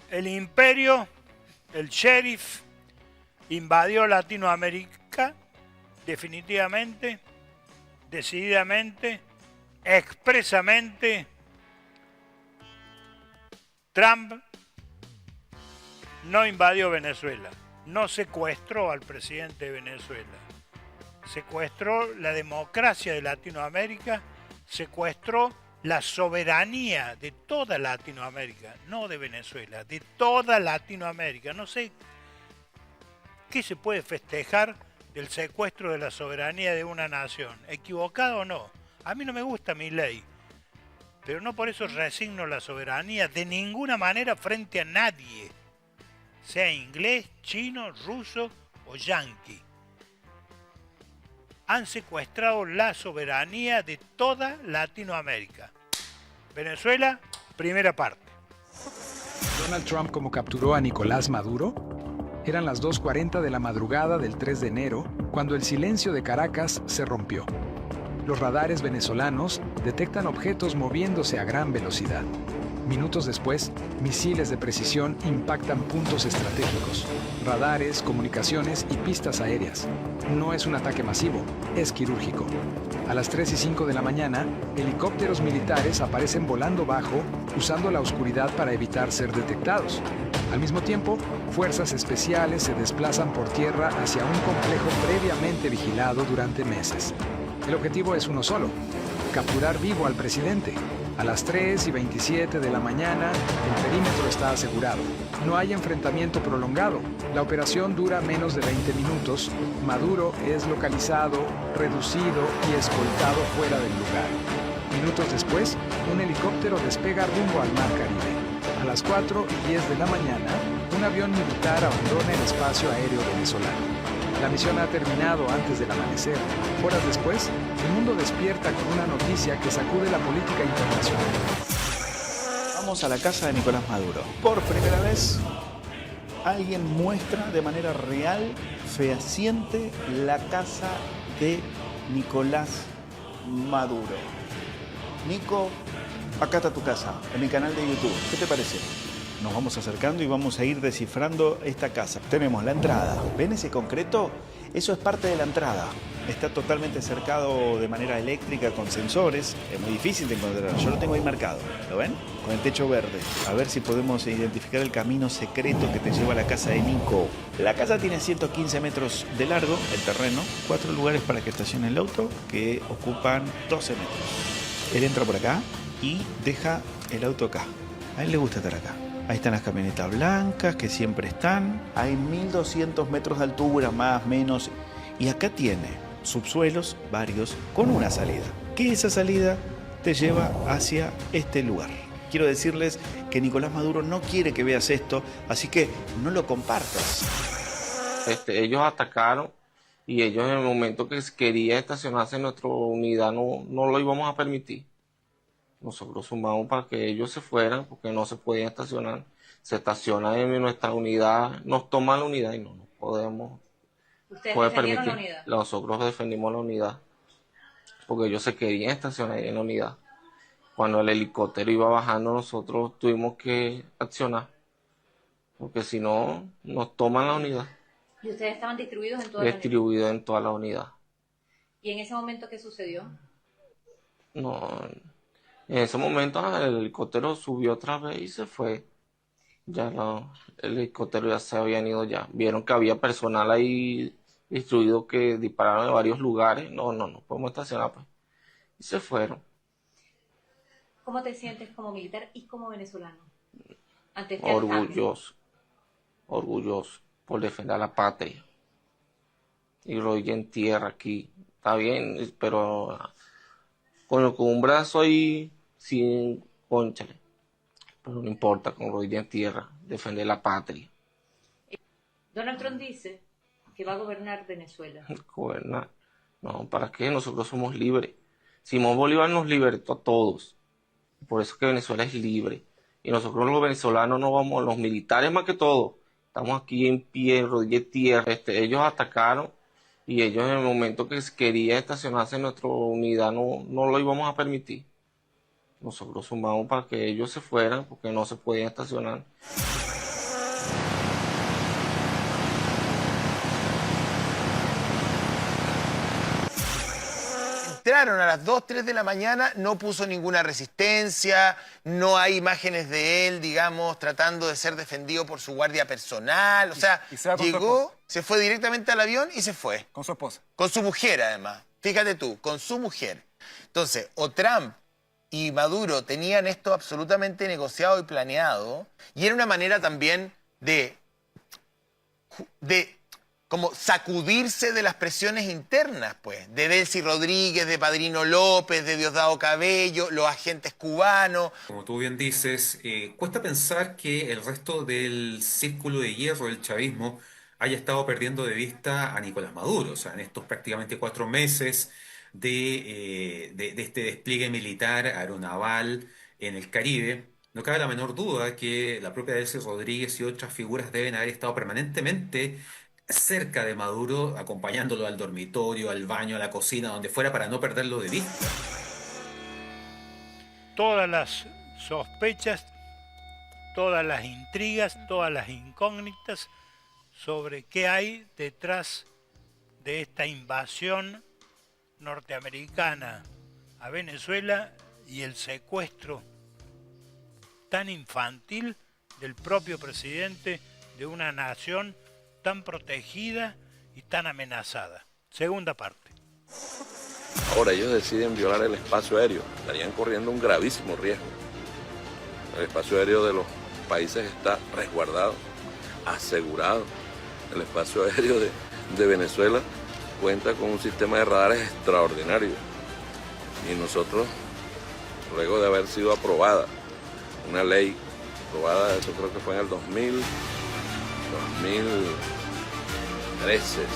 El imperio, el sheriff, invadió Latinoamérica definitivamente, decididamente, expresamente. Trump no invadió Venezuela, no secuestró al presidente de Venezuela, secuestró la democracia de Latinoamérica, secuestró la soberanía de toda Latinoamérica, no de Venezuela, de toda Latinoamérica. No sé qué se puede festejar del secuestro de la soberanía de una nación, equivocado o no. A mí no me gusta mi ley, pero no por eso resigno la soberanía de ninguna manera frente a nadie, sea inglés, chino, ruso o yanqui. Han secuestrado la soberanía de toda Latinoamérica. Venezuela, primera parte. Donald Trump como capturó a Nicolás Maduro. Eran las 2:40 de la madrugada del 3 de enero cuando el silencio de Caracas se rompió. Los radares venezolanos detectan objetos moviéndose a gran velocidad. Minutos después, misiles de precisión impactan puntos estratégicos, radares, comunicaciones y pistas aéreas. No es un ataque masivo, es quirúrgico. A las 3:05 de la mañana, helicópteros militares aparecen volando bajo, usando la oscuridad para evitar ser detectados. Al mismo tiempo, fuerzas especiales se desplazan por tierra hacia un complejo previamente vigilado durante meses. El objetivo es uno solo: capturar vivo al presidente. A las 3:27 de la mañana, el perímetro está asegurado. No hay enfrentamiento prolongado. La operación dura menos de 20 minutos. Maduro es localizado, reducido y escoltado fuera del lugar. Minutos después, un helicóptero despega rumbo al Mar Caribe. A las 4:10 de la mañana, un avión militar abandona el espacio aéreo venezolano. La misión ha terminado antes del amanecer. Horas después, el mundo despierta con una noticia que sacude la política internacional. Vamos a la casa de Nicolás Maduro. Por primera vez, alguien muestra de manera real, fehaciente, la casa de Nicolás Maduro. Nico, acá está tu casa, en mi canal de YouTube. ¿Qué te parece? Nos vamos acercando y vamos a ir descifrando esta casa. Tenemos la entrada. ¿Ven ese concreto? Eso es parte de la entrada. Está totalmente cercado de manera eléctrica con sensores. Es muy difícil de encontrar. Yo lo tengo ahí marcado. ¿Lo ven? Con el techo verde. A ver si podemos identificar el camino secreto que te lleva a la casa de Nico. La casa tiene 115 metros de largo, el terreno. 4 lugares para que estacione el auto, que ocupan 12 metros. Él entra por acá y deja el auto acá. A él le gusta estar acá. Ahí están las camionetas blancas que siempre están. Hay 1200 metros de altura, más, menos. Y acá tiene subsuelos, varios, con una salida. Que esa salida te lleva hacia este lugar. Quiero decirles que Nicolás Maduro no quiere que veas esto, así que no lo compartas. Ellos atacaron y ellos en el momento que quería estacionarse en nuestra unidad no lo íbamos a permitir. Nosotros sumamos para que ellos se fueran porque no se podían estacionar. Se estacionan en nuestra unidad, nos toman la unidad y no nos podemos. ¿Ustedes Puede defendieron permitir. la unidad? Nosotros defendimos la unidad porque ellos se querían estacionar en la unidad. Cuando el helicóptero iba bajando, nosotros tuvimos que accionar porque si no, nos toman la unidad. ¿Y ustedes estaban distribuidos en toda la unidad? Distribuidos en toda la unidad. ¿Y en ese momento qué sucedió? No, en ese momento el helicóptero subió otra vez y se fue. Ya no, el helicóptero ya se habían ido ya. Vieron que había personal ahí distribuido que dispararon de varios lugares. No podemos estacionar pues. Y se fueron. ¿Cómo te sientes como militar y como venezolano ante este ataque? Orgulloso por defender a la patria. Y rodilla en tierra aquí. Está bien, pero con un brazo ahí sin cónchale. Pero no importa, con rodilla en tierra, defender la patria. Donald Trump dice que va a gobernar Venezuela. Gobernar. No, ¿para qué? Nosotros somos libres. Simón Bolívar nos libertó a todos. Por eso es que Venezuela es libre. Y nosotros los venezolanos no vamos, los militares más que todo, estamos aquí en pie, en rodilla en tierra. Ellos atacaron y ellos en el momento que quería estacionarse en nuestra unidad no lo íbamos a permitir. Nosotros sumamos para que ellos se fueran porque no se podían estacionar. entraron a las 2, 3 de la mañana, no puso ninguna resistencia, no hay imágenes de él, digamos, tratando de ser defendido por su guardia personal. O sea, llegó, se fue directamente al avión y se fue. Con su esposa. Con su mujer, además. Fíjate tú, con su mujer. Entonces, o Trump y Maduro tenían esto absolutamente negociado y planeado, y era una manera también de como sacudirse de las presiones internas, pues, de Delcy Rodríguez, de Padrino López, de Diosdado Cabello, los agentes cubanos. Como tú bien dices, cuesta pensar que el resto del círculo de hierro del chavismo haya estado perdiendo de vista a Nicolás Maduro. O sea, en estos prácticamente 4 meses de este despliegue militar aeronaval en el Caribe, no cabe la menor duda que la propia Delcy Rodríguez y otras figuras deben haber estado permanentemente cerca de Maduro, acompañándolo al dormitorio, al baño, a la cocina, donde fuera, para no perderlo de vista. Todas las sospechas, todas las intrigas, todas las incógnitas sobre qué hay detrás de esta invasión norteamericana a Venezuela y el secuestro tan infantil del propio presidente de una nación tan protegida y tan amenazada. Segunda parte. Ahora ellos deciden violar el espacio aéreo, estarían corriendo un gravísimo riesgo. El espacio aéreo de los países está resguardado, asegurado. El espacio aéreo de Venezuela cuenta con un sistema de radares extraordinario. Y nosotros, luego de haber sido aprobada una ley, aprobada, eso creo que fue en el 2013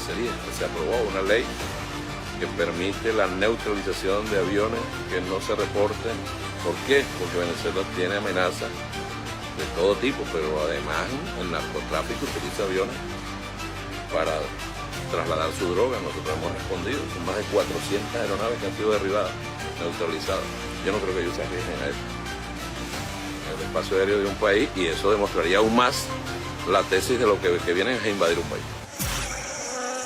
sería, que se aprobó una ley que permite la neutralización de aviones que no se reporten. ¿Por qué? Porque Venezuela tiene amenazas de todo tipo, pero además el narcotráfico utiliza aviones para trasladar su droga. Nosotros hemos respondido, son más de 400 aeronaves que han sido derribadas, neutralizadas. Yo no creo que ellos se arriesguen a eso, el espacio aéreo de un país, y eso demostraría aún más la tesis de lo que vienen es a invadir un país.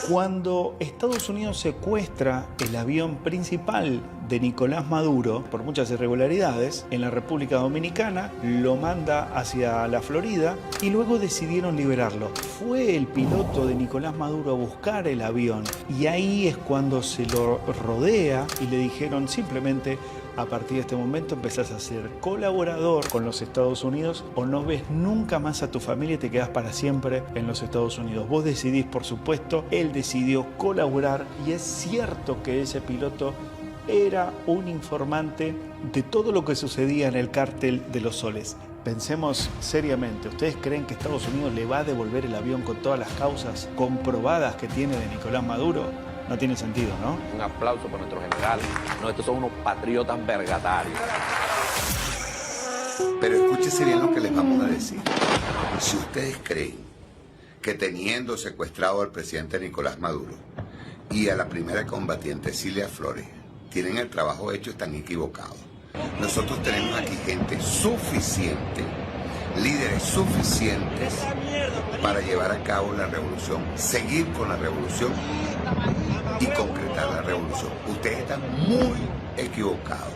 Cuando Estados Unidos secuestra el avión principal de Nicolás Maduro por muchas irregularidades en la República Dominicana, lo manda hacia la Florida y luego decidieron liberarlo. Fue el piloto de Nicolás Maduro a buscar el avión y ahí es cuando se lo rodea y le dijeron simplemente: a partir de este momento empezás a ser colaborador con los Estados Unidos o no ves nunca más a tu familia y te quedás para siempre en los Estados Unidos. Vos decidís, por supuesto, él decidió colaborar y es cierto que ese piloto era un informante de todo lo que sucedía en el cártel de los Soles. Pensemos seriamente, ¿ustedes creen que Estados Unidos le va a devolver el avión con todas las causas comprobadas que tiene de Nicolás Maduro? No tiene sentido, ¿no? Un aplauso para nuestros generales. No, estos son unos patriotas vergatarios. Pero escúchese bien lo que les vamos a decir. Si ustedes creen que teniendo secuestrado al presidente Nicolás Maduro y a la primera combatiente Cilia Flores tienen el trabajo hecho, están equivocados. Nosotros tenemos aquí gente suficiente, líderes suficientes para llevar a cabo la revolución, seguir con la revolución y concretar la revolución. Ustedes están muy equivocados.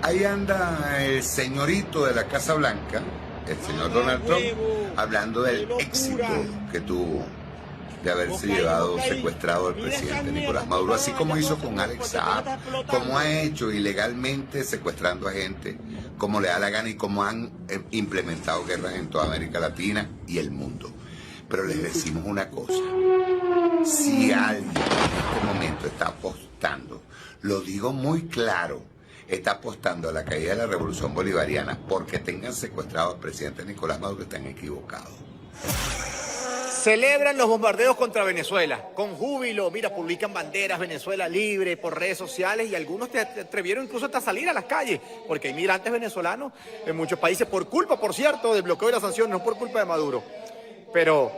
Ahí anda el señorito de la Casa Blanca, el señor Donald Trump, hablando del éxito que tuvo de haberse secuestrado al presidente Nicolás Maduro, así como hizo con Alex Saab, como ha hecho ilegalmente secuestrando a gente, como le da la gana y como han implementado guerras en toda América Latina y el mundo. Pero les decimos una cosa: si alguien en este momento está apostando, lo digo muy claro, está apostando a la caída de la revolución bolivariana porque tengan secuestrado al presidente Nicolás Maduro, están equivocados. Celebran los bombardeos contra Venezuela con júbilo. Mira, publican banderas Venezuela libre por redes sociales y algunos te atrevieron incluso hasta salir a las calles porque hay migrantes venezolanos en muchos países por culpa, por cierto, del bloqueo de las sanciones, no por culpa de Maduro. Pero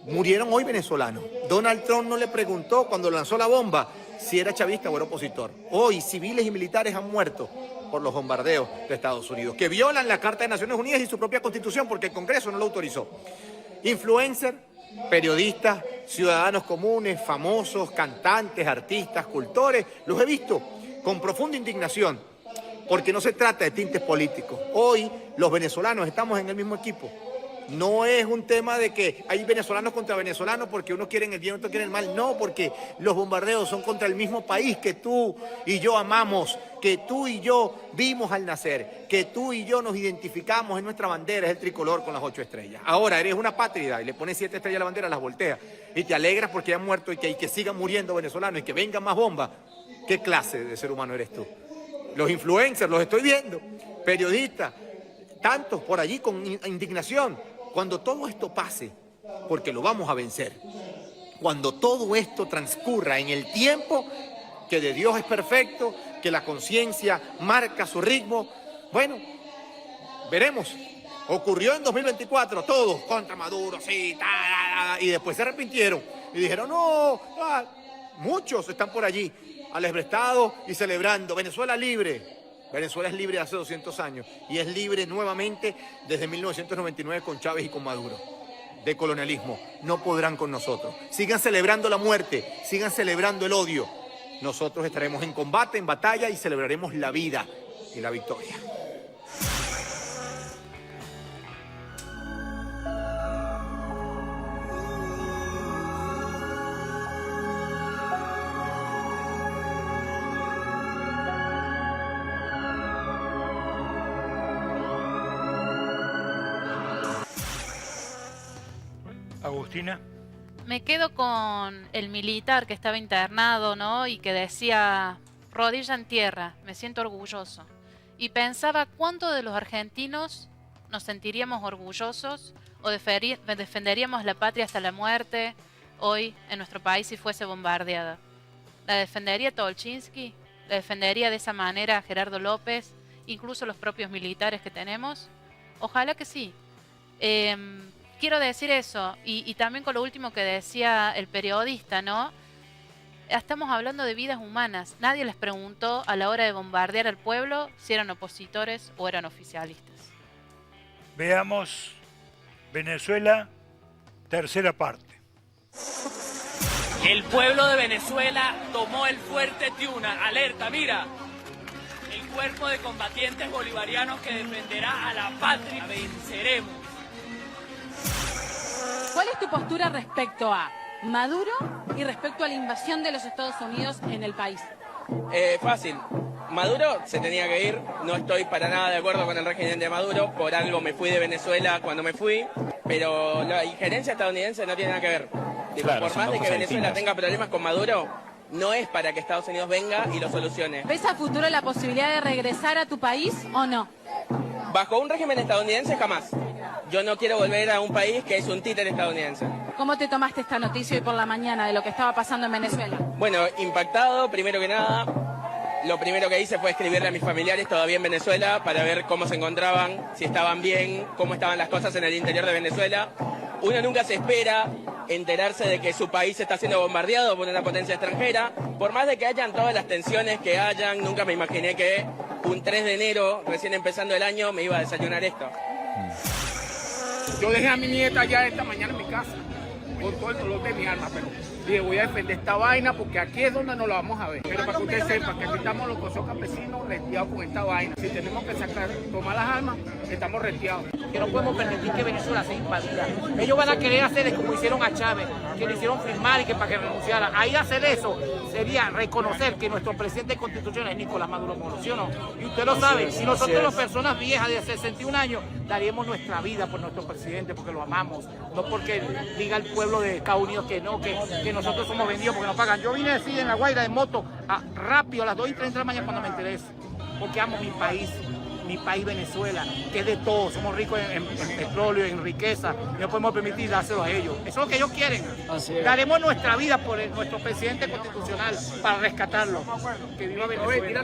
murieron hoy venezolanos. Donald Trump no le preguntó cuando lanzó la bomba si era chavista o era opositor. Hoy civiles y militares han muerto por los bombardeos de Estados Unidos, que violan la Carta de Naciones Unidas y su propia Constitución porque el Congreso no lo autorizó. Influencers, periodistas, ciudadanos comunes, famosos, cantantes, artistas, cultores, los he visto con profunda indignación, porque no se trata de tintes políticos. Hoy los venezolanos estamos en el mismo equipo. No es un tema de que hay venezolanos contra venezolanos porque unos quieren el bien, otros quieren el mal. No, porque los bombardeos son contra el mismo país que tú y yo amamos, que tú y yo vimos al nacer, que tú y yo nos identificamos en nuestra bandera, es el tricolor con las 8 estrellas. Ahora eres una pátrida y le pones 7 estrellas a la bandera, las volteas y te alegras porque han muerto y que sigan muriendo venezolanos y que vengan más bombas. ¿Qué clase de ser humano eres tú? Los influencers, los estoy viendo, periodistas, tantos por allí con indignación. Cuando todo esto pase, porque lo vamos a vencer, cuando todo esto transcurra en el tiempo que de Dios es perfecto, que la conciencia marca su ritmo, bueno, veremos. Ocurrió en 2024, todos contra Maduro, sí, y después se arrepintieron y dijeron, no, muchos están por allí, alebrestados y celebrando, Venezuela libre. Venezuela es libre hace 200 años y es libre nuevamente desde 1999 con Chávez y con Maduro. De colonialismo. No podrán con nosotros. Sigan celebrando la muerte, sigan celebrando el odio. Nosotros estaremos en combate, en batalla y celebraremos la vida y la victoria. Agustina. Me quedo con el militar que estaba internado, ¿no? Y que decía, rodilla en tierra, me siento orgulloso. Y pensaba cuánto de los argentinos nos sentiríamos orgullosos o defenderíamos la patria hasta la muerte hoy en nuestro país si fuese bombardeada. ¿La defendería Tolchinsky? ¿La defendería de esa manera Gerardo López? Incluso los propios militares que tenemos. Ojalá que sí. Quiero decir eso, y también con lo último que decía el periodista, ¿no? Estamos hablando de vidas humanas. Nadie les preguntó a la hora de bombardear al pueblo si eran opositores o eran oficialistas. Veamos Venezuela, tercera parte. El pueblo de Venezuela tomó el fuerte Tiuna. Alerta, mira. El cuerpo de combatientes bolivarianos que defenderá a la patria. Venceremos. ¿Cuál es tu postura respecto a Maduro y respecto a la invasión de los Estados Unidos en el país? Fácil. Maduro se tenía que ir. No estoy para nada de acuerdo con el régimen de Maduro. Por algo me fui de Venezuela cuando me fui. Pero la injerencia estadounidense no tiene nada que ver. Claro, por más de que Venezuela tenga problemas con Maduro, no es para que Estados Unidos venga y lo solucione. ¿Ves a futuro la posibilidad de regresar a tu país o no? Bajo un régimen estadounidense jamás. Yo no quiero volver a un país que es un títere estadounidense. ¿Cómo te tomaste esta noticia hoy por la mañana de lo que estaba pasando en Venezuela? Bueno, impactado, primero que nada. Lo primero que hice fue escribirle a mis familiares todavía en Venezuela para ver cómo se encontraban, si estaban bien, cómo estaban las cosas en el interior de Venezuela. Uno nunca se espera enterarse de que su país está siendo bombardeado por una potencia extranjera. Por más de que hayan todas las tensiones que hayan, nunca me imaginé que un 3 de enero, recién empezando el año, me iba a desayunar esto. Yo dejé a mi nieta ya esta mañana en mi casa, con todo el dolor de mi alma, pero dije, voy a defender esta vaina porque aquí es donde nos la vamos a ver. Pero para que usted sepa que aquí estamos los cosos campesinos reteados con esta vaina. Si tenemos que tomar las armas, estamos reteados. Que no podemos permitir que Venezuela sea invadida. Ellos van a querer hacer como hicieron a Chávez, que le hicieron firmar y que para que renunciara. Ahí hacer eso sería reconocer que nuestro presidente constitucional es Nicolás Maduro, ¿sí o no? Y usted lo sabe, si nosotros las personas viejas de 61 años daríamos nuestra vida por nuestro presidente porque lo amamos, no porque diga el pueblo de Estados Unidos que no, que nosotros somos vendidos porque nos pagan. Yo vine así en La Guaira en moto rápido a las 2:30 de la mañana cuando me enteré eso, porque amo mi país Venezuela, que es de todo, somos ricos en petróleo, en riqueza, y no podemos permitir dárselo a ellos. Eso es lo que ellos quieren. Daremos nuestra vida por nuestro presidente constitucional para rescatarlo. Que viva Venezuela.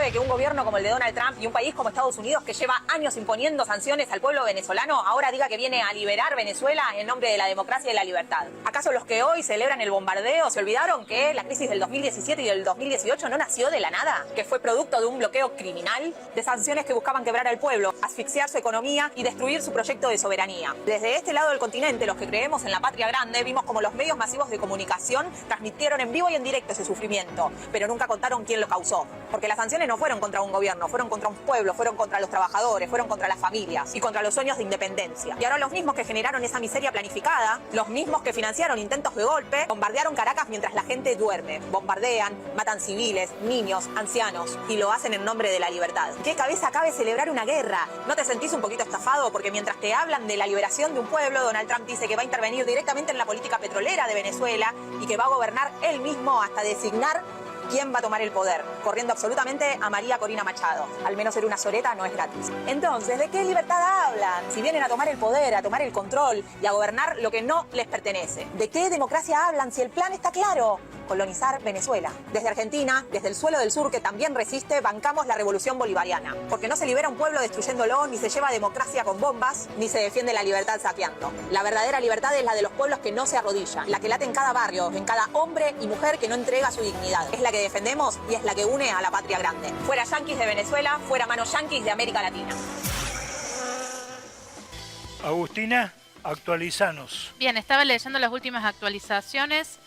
sabe que un gobierno como el de Donald Trump y un país como Estados Unidos, que lleva años imponiendo sanciones al pueblo venezolano, ahora diga que viene a liberar Venezuela en nombre de la democracia y la libertad? ¿Acaso los que hoy celebran el bombardeo se olvidaron que la crisis del 2017 y del 2018 no nació de la nada? Que fue producto de un bloqueo criminal, de sanciones que buscaban quebrar al pueblo, asfixiar su economía y destruir su proyecto de soberanía. Desde este lado del continente, los que creemos en la patria grande, vimos como los medios masivos de comunicación transmitieron en vivo y en directo ese sufrimiento, pero nunca contaron quién lo causó. Porque las sanciones no fueron contra un gobierno, fueron contra un pueblo, fueron contra los trabajadores, fueron contra las familias y contra los sueños de independencia. Y ahora los mismos que generaron esa miseria planificada, los mismos que financiaron intentos de golpe, bombardearon Caracas mientras la gente duerme. Bombardean, matan civiles, niños, ancianos y lo hacen en nombre de la libertad. ¿Qué cabeza cabe celebrar una guerra? ¿No te sentís un poquito estafado? Porque mientras te hablan de la liberación de un pueblo, Donald Trump dice que va a intervenir directamente en la política petrolera de Venezuela y que va a gobernar él mismo hasta designar quién va a tomar el poder, corriendo absolutamente a María Corina Machado. Al menos ser una soreta no es gratis. Entonces, ¿de qué libertad hablan? Si vienen a tomar el poder, a tomar el control y a gobernar lo que no les pertenece. ¿De qué democracia hablan si el plan está claro? Colonizar Venezuela. Desde Argentina, desde el suelo del sur que también resiste, bancamos la revolución bolivariana. Porque no se libera un pueblo destruyéndolo, ni se lleva democracia con bombas, ni se defiende la libertad saqueando. La verdadera libertad es la de los pueblos que no se arrodillan, la que late en cada barrio, en cada hombre y mujer que no entrega su dignidad. Es la que defendemos y es la que une a la patria grande. Fuera yanquis de Venezuela, fuera manos yanquis de América Latina. Agustina, actualizanos. Bien, estaba leyendo las últimas actualizaciones.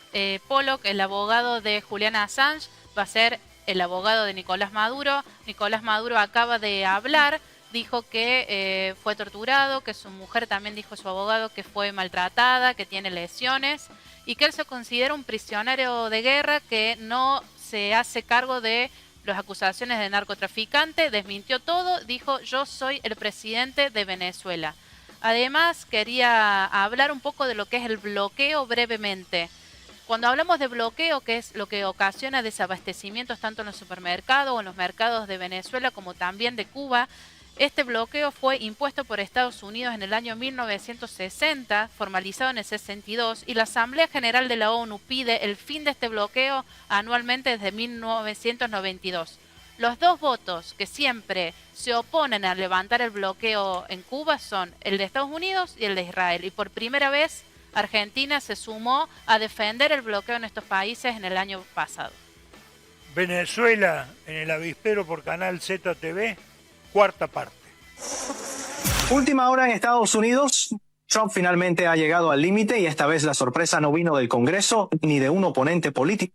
Pollock, el abogado de Julian Assange, va a ser el abogado de Nicolás Maduro. Nicolás Maduro acaba de hablar, dijo que fue torturado, que su mujer también dijo, su abogado, que fue maltratada, que tiene lesiones y que él se considera un prisionero de guerra que no se hace cargo de las acusaciones de narcotraficante. Desmintió todo, dijo, yo soy el presidente de Venezuela. Además, quería hablar un poco de lo que es el bloqueo brevemente. Cuando hablamos de bloqueo, que es lo que ocasiona desabastecimientos tanto en los supermercados o en los mercados de Venezuela como también de Cuba, este bloqueo fue impuesto por Estados Unidos en el año 1960, formalizado en el 62, y la Asamblea General de la ONU pide el fin de este bloqueo anualmente desde 1992. Los dos votos que siempre se oponen a levantar el bloqueo en Cuba son el de Estados Unidos y el de Israel, y por primera vez Argentina se sumó a defender el bloqueo en estos países en el año pasado. Venezuela en el avispero por Canal ZTV, cuarta parte. Última hora en Estados Unidos. Trump finalmente ha llegado al límite y esta vez la sorpresa no vino del Congreso ni de un oponente político.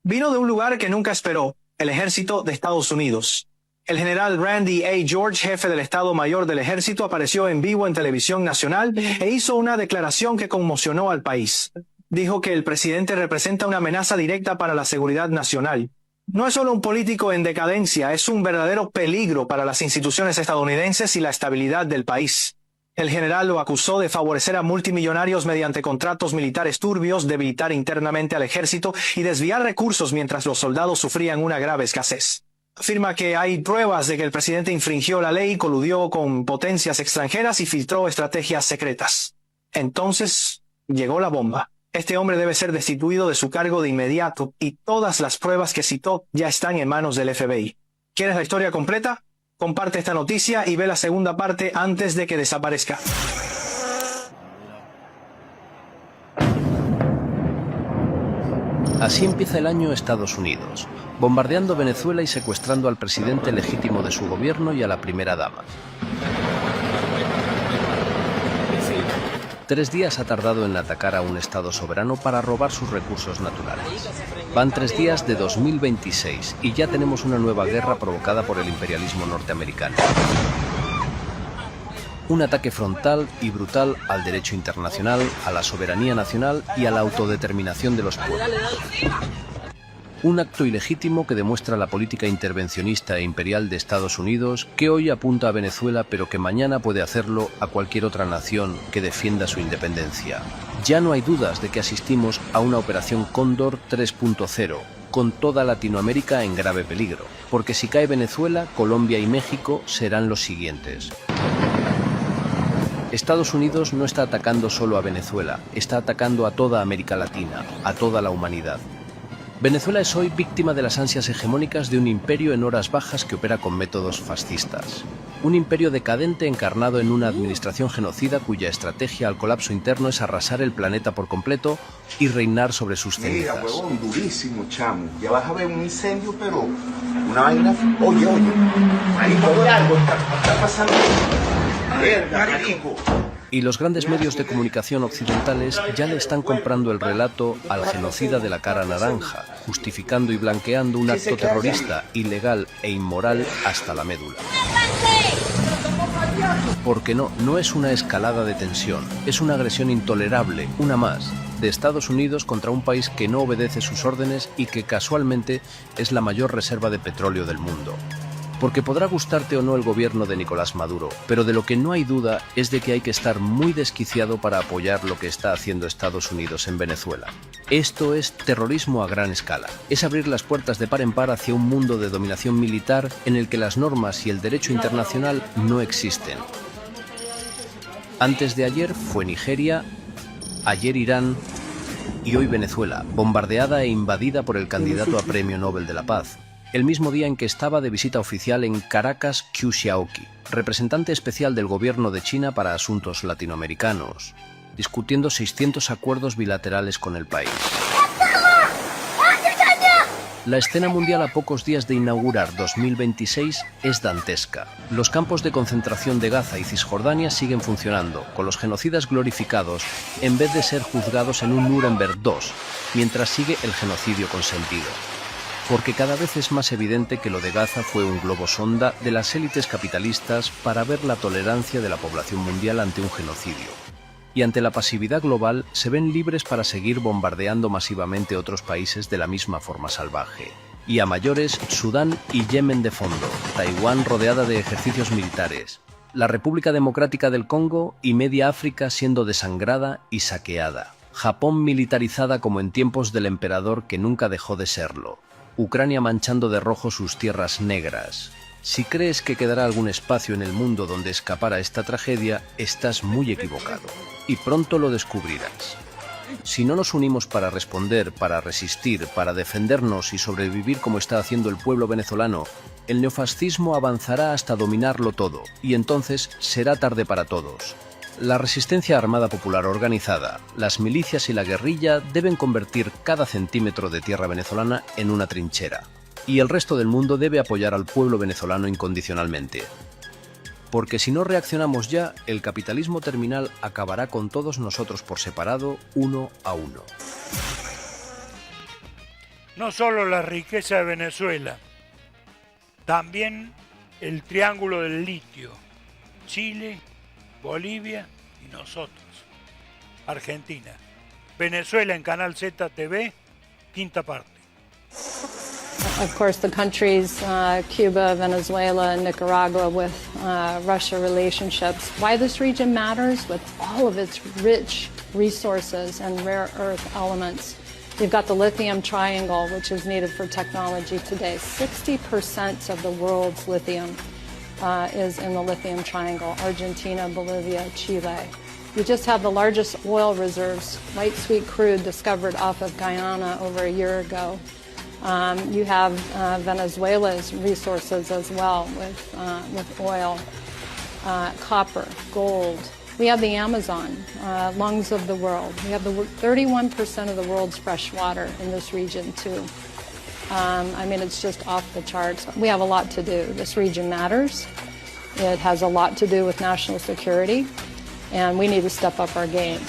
Vino de un lugar que nunca esperó, el ejército de Estados Unidos. El general Randy A. George, jefe del Estado Mayor del Ejército, apareció en vivo en televisión nacional e hizo una declaración que conmocionó al país. Dijo que el presidente representa una amenaza directa para la seguridad nacional. No es solo un político en decadencia, es un verdadero peligro para las instituciones estadounidenses y la estabilidad del país. El general lo acusó de favorecer a multimillonarios mediante contratos militares turbios, debilitar internamente al ejército y desviar recursos mientras los soldados sufrían una grave escasez. Afirma que hay pruebas de que el presidente infringió la ley, coludió con potencias extranjeras y filtró estrategias secretas. Entonces llegó la bomba. Este hombre debe ser destituido de su cargo de inmediato y todas las pruebas que citó ya están en manos del FBI. ¿Quieres la historia completa? Comparte esta noticia y ve la segunda parte antes de que desaparezca. Así empieza el año Estados Unidos, bombardeando Venezuela y secuestrando al presidente legítimo de su gobierno y a la primera dama. 3 días ha tardado en atacar a un Estado soberano para robar sus recursos naturales. Van 3 días de 2026 y ya tenemos una nueva guerra provocada por el imperialismo norteamericano. Un ataque frontal y brutal al derecho internacional, a la soberanía nacional y a la autodeterminación de los pueblos. Un acto ilegítimo que demuestra la política intervencionista e imperial de Estados Unidos, que hoy apunta a Venezuela pero que mañana puede hacerlo a cualquier otra nación que defienda su independencia. Ya no hay dudas de que asistimos a una operación Cóndor 3.0, con toda Latinoamérica en grave peligro, porque si cae Venezuela, Colombia y México serán los siguientes. Estados Unidos no está atacando solo a Venezuela, está atacando a toda América Latina, a toda la humanidad. Venezuela es hoy víctima de las ansias hegemónicas de un imperio en horas bajas que opera con métodos fascistas. Un imperio decadente encarnado en una administración genocida cuya estrategia al colapso interno es arrasar el planeta por completo y reinar sobre sus cenizas. Mira, huevón, durísimo, chamo. Ya vas a ver un incendio, pero una vaina... Oye, marico, algo está pasando. Verga, marico. Y los grandes medios de comunicación occidentales ya le están comprando el relato al genocida de la cara naranja, justificando y blanqueando un acto terrorista, ilegal e inmoral hasta la médula. Porque no es una escalada de tensión, es una agresión intolerable, una más, de Estados Unidos contra un país que no obedece sus órdenes y que casualmente es la mayor reserva de petróleo del mundo. Porque podrá gustarte o no el gobierno de Nicolás Maduro, pero de lo que no hay duda es de que hay que estar muy desquiciado para apoyar lo que está haciendo Estados Unidos en Venezuela. Esto es terrorismo a gran escala. Es abrir las puertas de par en par hacia un mundo de dominación militar en el que las normas y el derecho internacional no existen. Antes de ayer fue Nigeria, ayer Irán y hoy Venezuela, bombardeada e invadida por el candidato a Premio Nobel de la Paz. El mismo día en que estaba de visita oficial en Caracas Qiu Xiaoqi, representante especial del gobierno de China para asuntos latinoamericanos, discutiendo 600 acuerdos bilaterales con el país. La escena mundial a pocos días de inaugurar 2026 es dantesca. Los campos de concentración de Gaza y Cisjordania siguen funcionando, con los genocidas glorificados en vez de ser juzgados en un Nuremberg II, mientras sigue el genocidio consentido. Porque cada vez es más evidente que lo de Gaza fue un globo sonda de las élites capitalistas para ver la tolerancia de la población mundial ante un genocidio. Y ante la pasividad global se ven libres para seguir bombardeando masivamente otros países de la misma forma salvaje. Y a mayores, Sudán y Yemen de fondo, Taiwán rodeada de ejercicios militares, la República Democrática del Congo y media África siendo desangrada y saqueada, Japón militarizada como en tiempos del emperador que nunca dejó de serlo, Ucrania manchando de rojo sus tierras negras. Si crees que quedará algún espacio en el mundo donde escapar a esta tragedia, estás muy equivocado. Y pronto lo descubrirás. Si no nos unimos para responder, para resistir, para defendernos y sobrevivir como está haciendo el pueblo venezolano, el neofascismo avanzará hasta dominarlo todo, y entonces será tarde para todos. La resistencia armada popular organizada, las milicias y la guerrilla deben convertir cada centímetro de tierra venezolana en una trinchera. Y el resto del mundo debe apoyar al pueblo venezolano incondicionalmente. Porque si no reaccionamos ya, el capitalismo terminal acabará con todos nosotros por separado, uno a uno. No solo la riqueza de Venezuela, también el triángulo del litio, Chile, Bolivia y nosotros, Argentina. Venezuela en Canal Z TV, quinta parte. Of course, the countries, Cuba, Venezuela, and Nicaragua with Russia relationships. Why this region matters with all of its rich resources and rare earth elements. You've got the lithium triangle, which is needed for technology today. 60% of the world's lithium is in the lithium triangle, Argentina, Bolivia, Chile. You just have the largest oil reserves, light sweet crude discovered off of Guyana over a year ago. You have Venezuela's resources as well with oil, copper, gold. We have the Amazon, lungs of the world. We have the 31% of the world's fresh water in this region too. I mean, it's just off the charts. We have a lot to do. This region matters. It has a lot to do with national security, and we need to step up our game.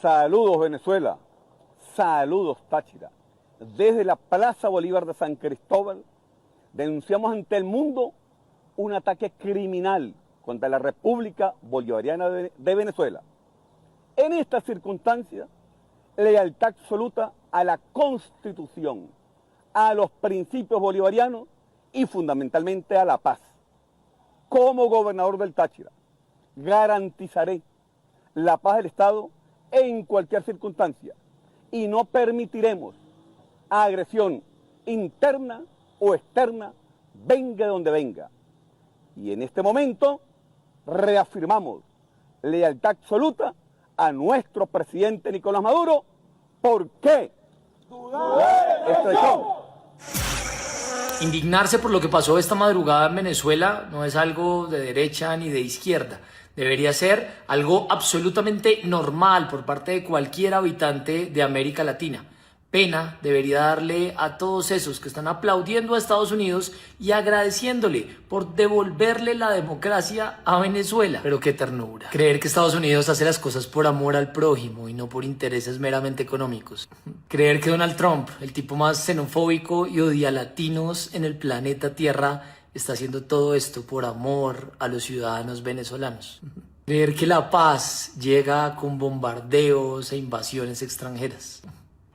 Saludos Venezuela, saludos Táchira. Desde la Plaza Bolívar de San Cristóbal denunciamos ante el mundo un ataque criminal contra la República Bolivariana de Venezuela. En estas circunstancias, lealtad absoluta a la Constitución, a los principios bolivarianos y fundamentalmente a la paz. Como gobernador del Táchira, garantizaré la paz del Estado en cualquier circunstancia y no permitiremos agresión interna o externa, venga de donde venga. Y en este momento reafirmamos lealtad absoluta a nuestro presidente Nicolás Maduro. ¿Por qué? Indignarse por lo que pasó esta madrugada en Venezuela no es algo de derecha ni de izquierda. Debería ser algo absolutamente normal por parte de cualquier habitante de América Latina. Pena debería darle a todos esos que están aplaudiendo a Estados Unidos y agradeciéndole por devolverle la democracia a Venezuela. Pero qué ternura. Creer que Estados Unidos hace las cosas por amor al prójimo y no por intereses meramente económicos. Creer que Donald Trump, el tipo más xenofóbico y odia latinos en el planeta Tierra, está haciendo todo esto por amor a los ciudadanos venezolanos. Creer que la paz llega con bombardeos e invasiones extranjeras.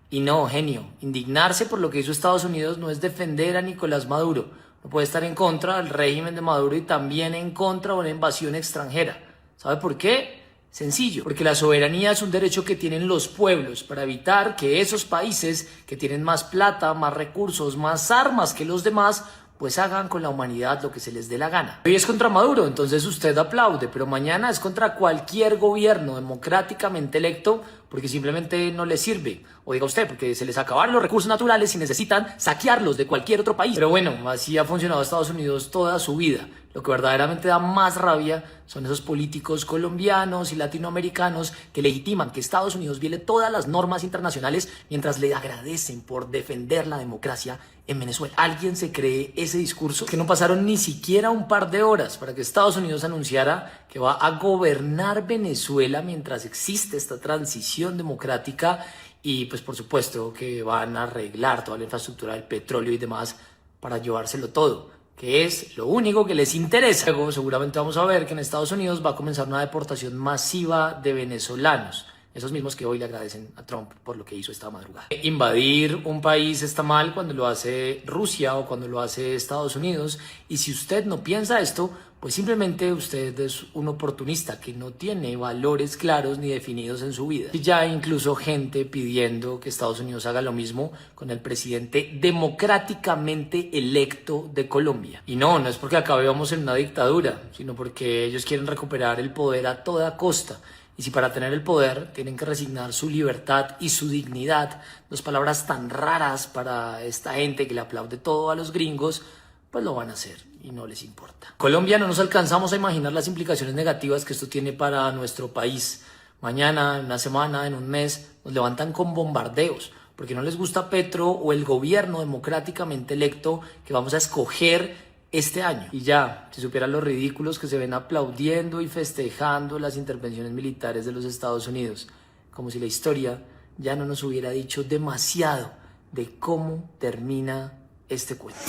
Y no, genio, indignarse por lo que hizo Estados Unidos no es defender a Nicolás Maduro. No puede estar en contra del régimen de Maduro y también en contra de una invasión extranjera. ¿Sabe por qué? Sencillo, porque la soberanía es un derecho que tienen los pueblos para evitar que esos países que tienen más plata, más recursos, más armas que los demás, pues hagan con la humanidad lo que se les dé la gana. Hoy es contra Maduro, entonces usted aplaude, pero mañana es contra cualquier gobierno democráticamente electo porque simplemente no les sirve. O diga usted, porque se les acabaron los recursos naturales y necesitan saquearlos de cualquier otro país. Pero bueno, así ha funcionado Estados Unidos toda su vida. Lo que verdaderamente da más rabia son esos políticos colombianos y latinoamericanos que legitiman que Estados Unidos viole todas las normas internacionales mientras le agradecen por defender la democracia en Venezuela. ¿Alguien se cree ese discurso? Que no pasaron ni siquiera un par de horas para que Estados Unidos anunciara que va a gobernar Venezuela mientras existe esta transición democrática y pues por supuesto que van a arreglar toda la infraestructura del petróleo y demás para llevárselo todo, que es lo único que les interesa. Luego seguramente vamos a ver que en Estados Unidos va a comenzar una deportación masiva de venezolanos, esos mismos que hoy le agradecen a Trump por lo que hizo esta madrugada. Invadir un país está mal cuando lo hace Rusia o cuando lo hace Estados Unidos, y si usted no piensa esto, pues simplemente usted es un oportunista que no tiene valores claros ni definidos en su vida. Y ya hay incluso gente pidiendo que Estados Unidos haga lo mismo con el presidente democráticamente electo de Colombia. Y no es porque acabemos en una dictadura, sino porque ellos quieren recuperar el poder a toda costa. Y si para tener el poder tienen que resignar su libertad y su dignidad, dos palabras tan raras para esta gente que le aplaude todo a los gringos, pues lo van a hacer y no les importa. Colombia, no nos alcanzamos a imaginar las implicaciones negativas que esto tiene para nuestro país. Mañana, en una semana, en un mes, nos levantan con bombardeos porque no les gusta Petro o el gobierno democráticamente electo que vamos a escoger este año. Y ya, si supieran los ridículos que se ven aplaudiendo y festejando las intervenciones militares de los Estados Unidos, como si la historia ya no nos hubiera dicho demasiado de cómo termina este cuento.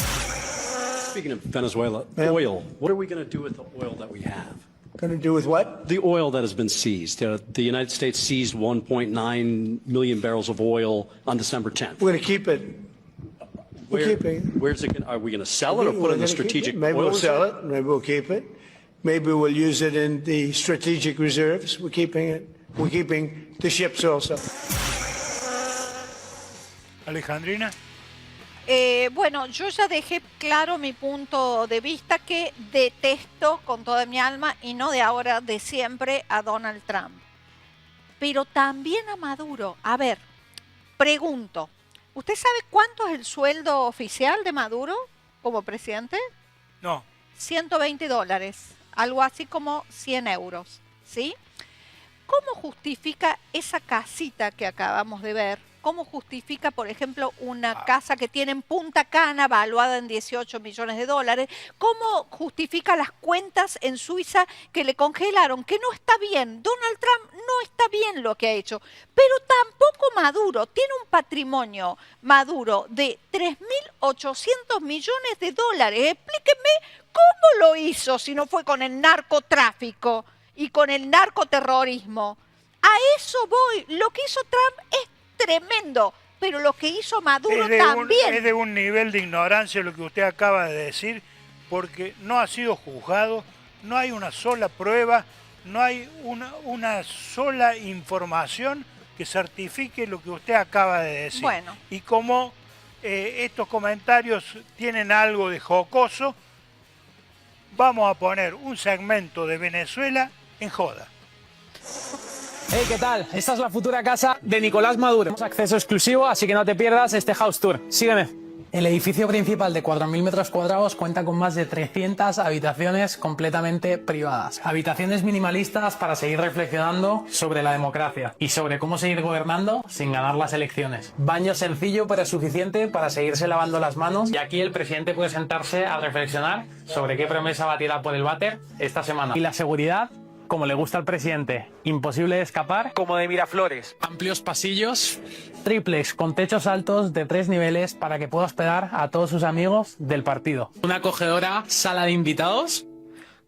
Speaking of Venezuela, oil. What are we going to do with the oil that we have? Going to do with what? The oil that has been seized. The United States seized 1.9 million barrels of oil on December 10th. We're going to keep it. We're keeping it. Where's it? Are we going to sell it or put it in the strategic oil Maybe we'll sell reserve? it. Maybe we'll keep it. Maybe we'll use it in the strategic reserves. We're keeping it. We're keeping the ships also. Alejandrina. Bueno, yo ya dejé claro mi punto de vista, que detesto con toda mi alma, y no de ahora, de siempre, a Donald Trump. Pero también a Maduro. A ver, pregunto, ¿usted sabe cuánto es el sueldo oficial de Maduro como presidente? No. $120, algo así como 100 euros, ¿sí? ¿Cómo justifica esa casita que acabamos de ver cómo justifica, por ejemplo, una casa que tiene en Punta Cana, valuada en 18 millones de dólares, cómo justifica las cuentas en Suiza que le congelaron, que no está bien. Donald Trump no está bien lo que ha hecho, pero tampoco Maduro. Tiene un patrimonio, Maduro, de 3.800 millones de dólares. Explíqueme cómo lo hizo si no fue con el narcotráfico y con el narcoterrorismo. A eso voy. Lo que hizo Trump es tremendo, pero lo que hizo Maduro también. Es de un nivel de ignorancia lo que usted acaba de decir, porque no ha sido juzgado, no hay una sola prueba, no hay una sola información que certifique lo que usted acaba de decir. Bueno. Y como estos comentarios tienen algo de jocoso, vamos a poner un segmento de Venezuela en joda. Hey, ¿qué tal? Esta es la futura casa de Nicolás Maduro. Tenemos acceso exclusivo, así que no te pierdas este house tour. Sígueme. El edificio principal de 4.000 metros cuadrados cuenta con más de 300 habitaciones completamente privadas. Habitaciones minimalistas para seguir reflexionando sobre la democracia y sobre cómo seguir gobernando sin ganar las elecciones. Baño sencillo pero suficiente para seguirse lavando las manos, y aquí el presidente puede sentarse a reflexionar sobre qué promesa va a tirar por el váter esta semana. Y la seguridad, como le gusta al presidente, imposible de escapar, como de Miraflores. Amplios pasillos, triplex con techos altos de 3 niveles para que pueda hospedar a todos sus amigos del partido. Una acogedora sala de invitados.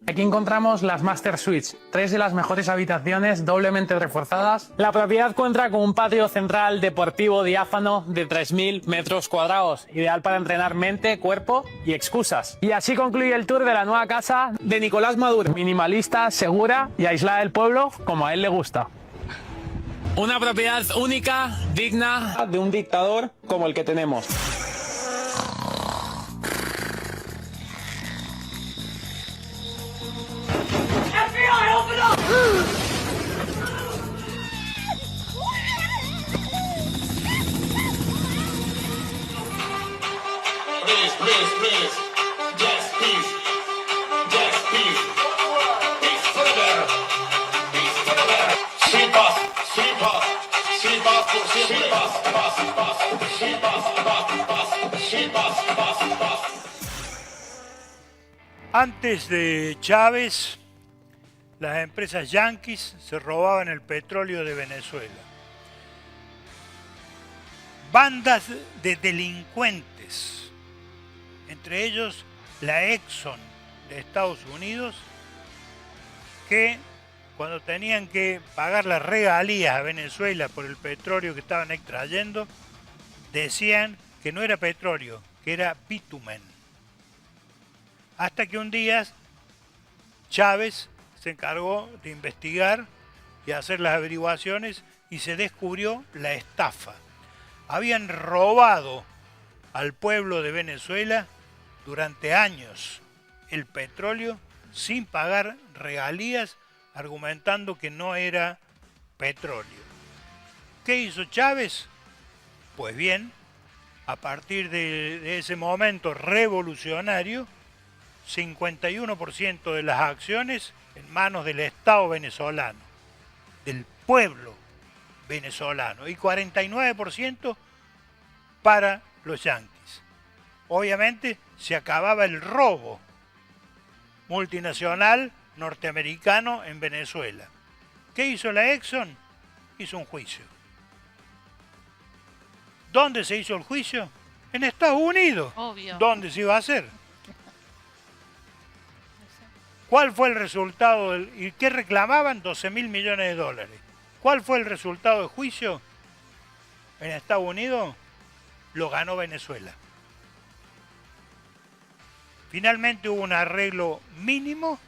Aquí encontramos las Master Suites, 3 de las mejores habitaciones doblemente reforzadas. La propiedad cuenta con un patio central deportivo diáfano de 3.000 metros cuadrados, ideal para entrenar mente, cuerpo y excusas. Y así concluye el tour de la nueva casa de Nicolás Maduro, minimalista, segura y aislada del pueblo, como a él le gusta. Una propiedad única, digna de un dictador como el que tenemos. Antes de Chávez, las empresas yanquis se robaban el petróleo de Venezuela. Bandas de delincuentes, entre ellos la Exxon de Estados Unidos, que cuando tenían que pagar las regalías a Venezuela por el petróleo que estaban extrayendo, decían que no era petróleo, que era bitumen. Hasta que un día Chávez se encargó de investigar y hacer las averiguaciones y se descubrió la estafa. Habían robado al pueblo de Venezuela durante años el petróleo sin pagar regalías, argumentando que no era petróleo. ¿Qué hizo Chávez? Pues bien, a partir de ese momento revolucionario, 51% de las acciones en manos del Estado venezolano, del pueblo venezolano, y 49% para los yanquis. Obviamente se acababa el robo multinacional norteamericano en Venezuela. ¿Qué hizo la Exxon? Hizo un juicio. ¿Dónde se hizo el juicio? En Estados Unidos. Obvio. ¿Dónde se iba a hacer? ¿Cuál fue el resultado? ¿Y qué reclamaban? 12.000 millones de dólares. ¿Cuál fue el resultado del juicio? En Estados Unidos lo ganó Venezuela. Finalmente hubo un arreglo mínimo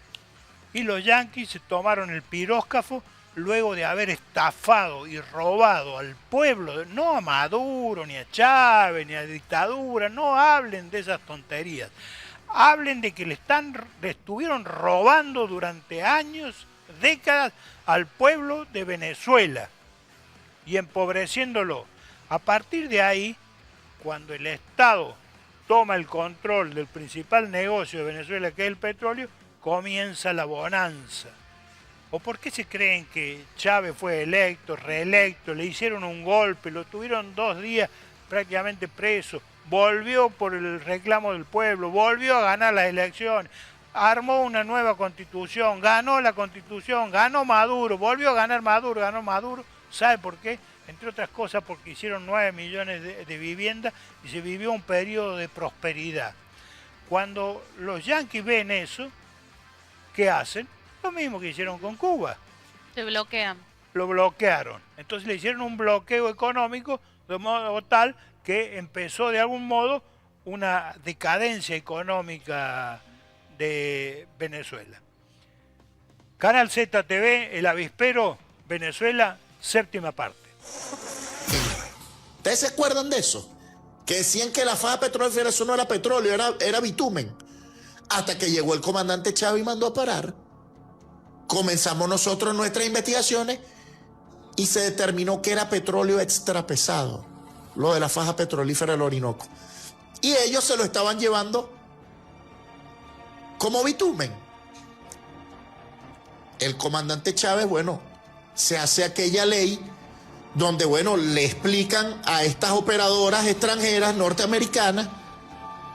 y los yanquis se tomaron el piróscafo luego de haber estafado y robado al pueblo, no a Maduro, ni a Chávez, ni a dictadura, no hablen de esas tonterías. Hablen de que le estuvieron robando durante años, décadas, al pueblo de Venezuela y empobreciéndolo. A partir de ahí, cuando el Estado toma el control del principal negocio de Venezuela, que es el petróleo, comienza la bonanza. ¿O por qué se creen que Chávez fue electo, reelecto, le hicieron un golpe, lo tuvieron 2 días prácticamente preso, volvió por el reclamo del pueblo, volvió a ganar las elecciones, armó una nueva constitución, ganó la constitución, ganó Maduro, volvió a ganar Maduro, ganó Maduro? ¿Sabe por qué? Entre otras cosas porque hicieron 9 millones de viviendas y se vivió un periodo de prosperidad. Cuando los yanquis ven eso, ¿qué hacen? Lo mismo que hicieron con Cuba. Se bloquean. Lo bloquearon. Entonces le hicieron un bloqueo económico de modo tal que empezó de algún modo una decadencia económica de Venezuela. Canal ZTV, El Avispero, Venezuela, 7ª parte. ¿Ustedes se acuerdan de eso? Que decían que la faja petrolífera eso no era petróleo, era bitumen. Hasta que llegó el comandante Chávez y mandó a parar. Comenzamos nosotros nuestras investigaciones y se determinó que era petróleo extrapesado, lo de la faja petrolífera del Orinoco. Y ellos se lo estaban llevando como bitumen. El comandante Chávez, bueno, se hace aquella ley donde, bueno, le explican a estas operadoras extranjeras norteamericanas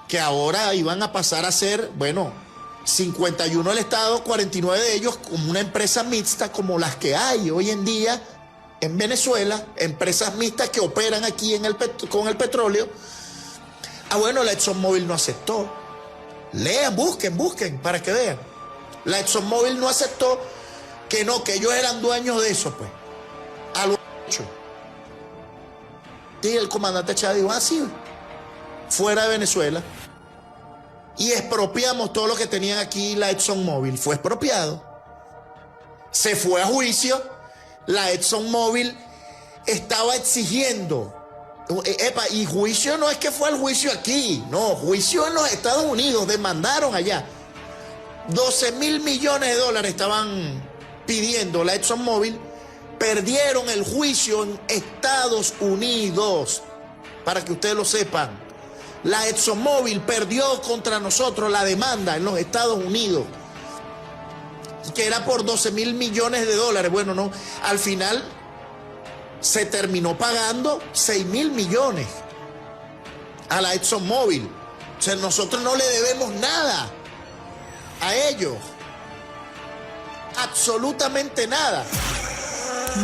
que ahora iban a pasar a ser, bueno, 51 el Estado, 49 de ellos como una empresa mixta como las que hay hoy en día en Venezuela, empresas mixtas que operan aquí con el petróleo. Bueno, la ExxonMobil no aceptó. Lean, busquen para que vean. La ExxonMobil no aceptó que ellos eran dueños de eso, pues. A lo hecho. Y el comandante Chávez dijo, sí, fuera de Venezuela. Y expropiamos todo lo que tenían aquí la ExxonMobil. Fue expropiado. Se fue a juicio. La ExxonMobil estaba exigiendo. Y juicio no es que fue al juicio aquí. No, juicio en los Estados Unidos. Demandaron allá. 12.000 millones de dólares estaban pidiendo la ExxonMobil. Perdieron el juicio en Estados Unidos. Para que ustedes lo sepan. La ExxonMobil perdió contra nosotros la demanda en los Estados Unidos, que era por 12.000 millones de dólares. Bueno, no, al final se terminó pagando 6.000 millones a la ExxonMobil. O sea, nosotros no le debemos nada a ellos. Absolutamente nada.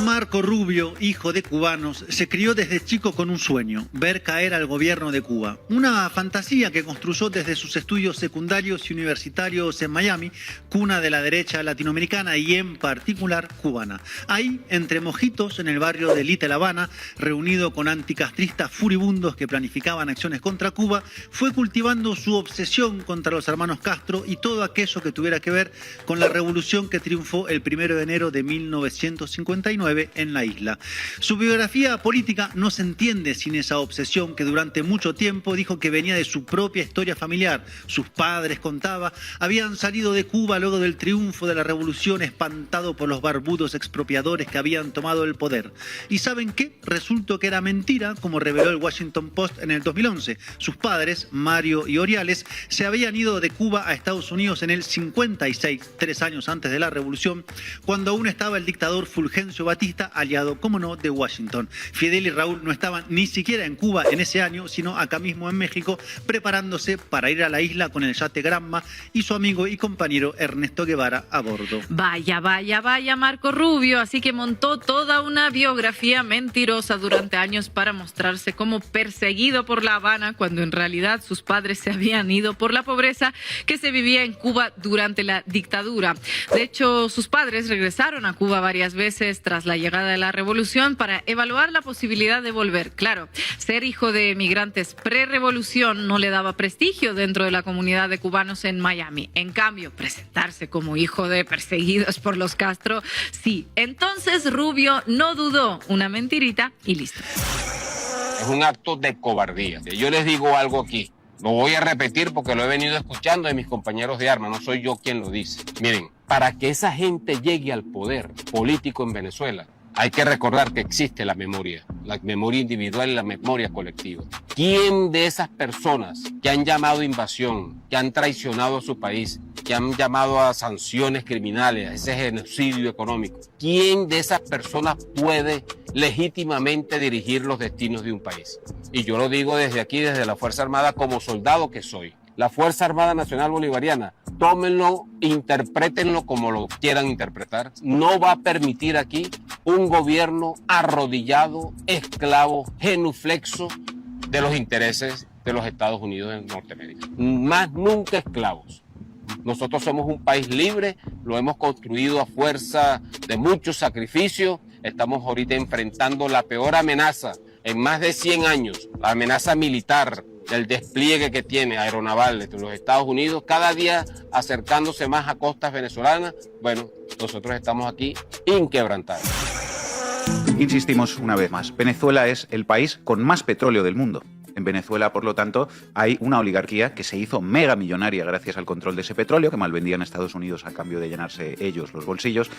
Marco Rubio, hijo de cubanos, se crió desde chico con un sueño, ver caer al gobierno de Cuba. Una fantasía que construyó desde sus estudios secundarios y universitarios en Miami, cuna de la derecha latinoamericana y en particular cubana. Ahí, entre mojitos, en el barrio de Little Habana, reunido con anticastristas furibundos que planificaban acciones contra Cuba, fue cultivando su obsesión contra los hermanos Castro y todo aquello que tuviera que ver con la revolución que triunfó el 1 de enero de 1959 en la isla. Su biografía política no se entiende sin esa obsesión que durante mucho tiempo dijo que venía de su propia historia familiar. Sus padres, contaba, habían salido de Cuba luego del triunfo de la revolución, espantado por los barbudos expropiadores que habían tomado el poder. ¿Y saben qué? Resultó que era mentira, como reveló el Washington Post en el 2011. Sus padres, Mario y Oriales, se habían ido de Cuba a Estados Unidos en el 56, 3 años antes de la revolución, cuando aún estaba el dictador Fulgencio Batista, aliado, como no, de Washington. Fidel y Raúl no estaban ni siquiera en Cuba en ese año, sino acá mismo en México, preparándose para ir a la isla con el yate Granma y su amigo y compañero Ernesto Guevara a bordo. Vaya, Marco Rubio, así que montó toda una biografía mentirosa durante años para mostrarse como perseguido por La Habana, cuando en realidad sus padres se habían ido por la pobreza que se vivía en Cuba durante la dictadura. De hecho, sus padres regresaron a Cuba varias veces tras la llegada de la revolución para evaluar la posibilidad de volver. Claro, ser hijo de migrantes pre-revolución no le daba prestigio dentro de la comunidad de cubanos en Miami. En cambio, presentarse como hijo de perseguidos por los Castro, sí. Entonces Rubio no dudó, una mentirita y listo. Es un acto de cobardía. Yo les digo algo aquí. Lo voy a repetir porque lo he venido escuchando de mis compañeros de armas, no soy yo quien lo dice. Miren, para que esa gente llegue al poder político en Venezuela, hay que recordar que existe la memoria individual y la memoria colectiva. ¿Quién de esas personas que han llamado invasión, que han traicionado a su país, que han llamado a sanciones criminales, a ese genocidio económico. ¿Quién de esas personas puede legítimamente dirigir los destinos de un país? Y yo lo digo desde aquí, desde la Fuerza Armada, como soldado que soy. La Fuerza Armada Nacional Bolivariana, tómenlo, interprétenlo como lo quieran interpretar. No va a permitir aquí un gobierno arrodillado, esclavo, genuflexo de los intereses de los Estados Unidos de Norteamérica. Más nunca esclavos. Nosotros somos un país libre, lo hemos construido a fuerza de muchos sacrificios. Estamos ahorita enfrentando la peor amenaza en más de 100 años, la amenaza militar, del despliegue que tiene aeronaval de los Estados Unidos, cada día acercándose más a costas venezolanas. Bueno, nosotros estamos aquí inquebrantables. Insistimos una vez más, Venezuela es el país con más petróleo del mundo. En Venezuela, por lo tanto, hay una oligarquía que se hizo mega millonaria gracias al control de ese petróleo, que malvendían a Estados Unidos a cambio de llenarse ellos los bolsillos.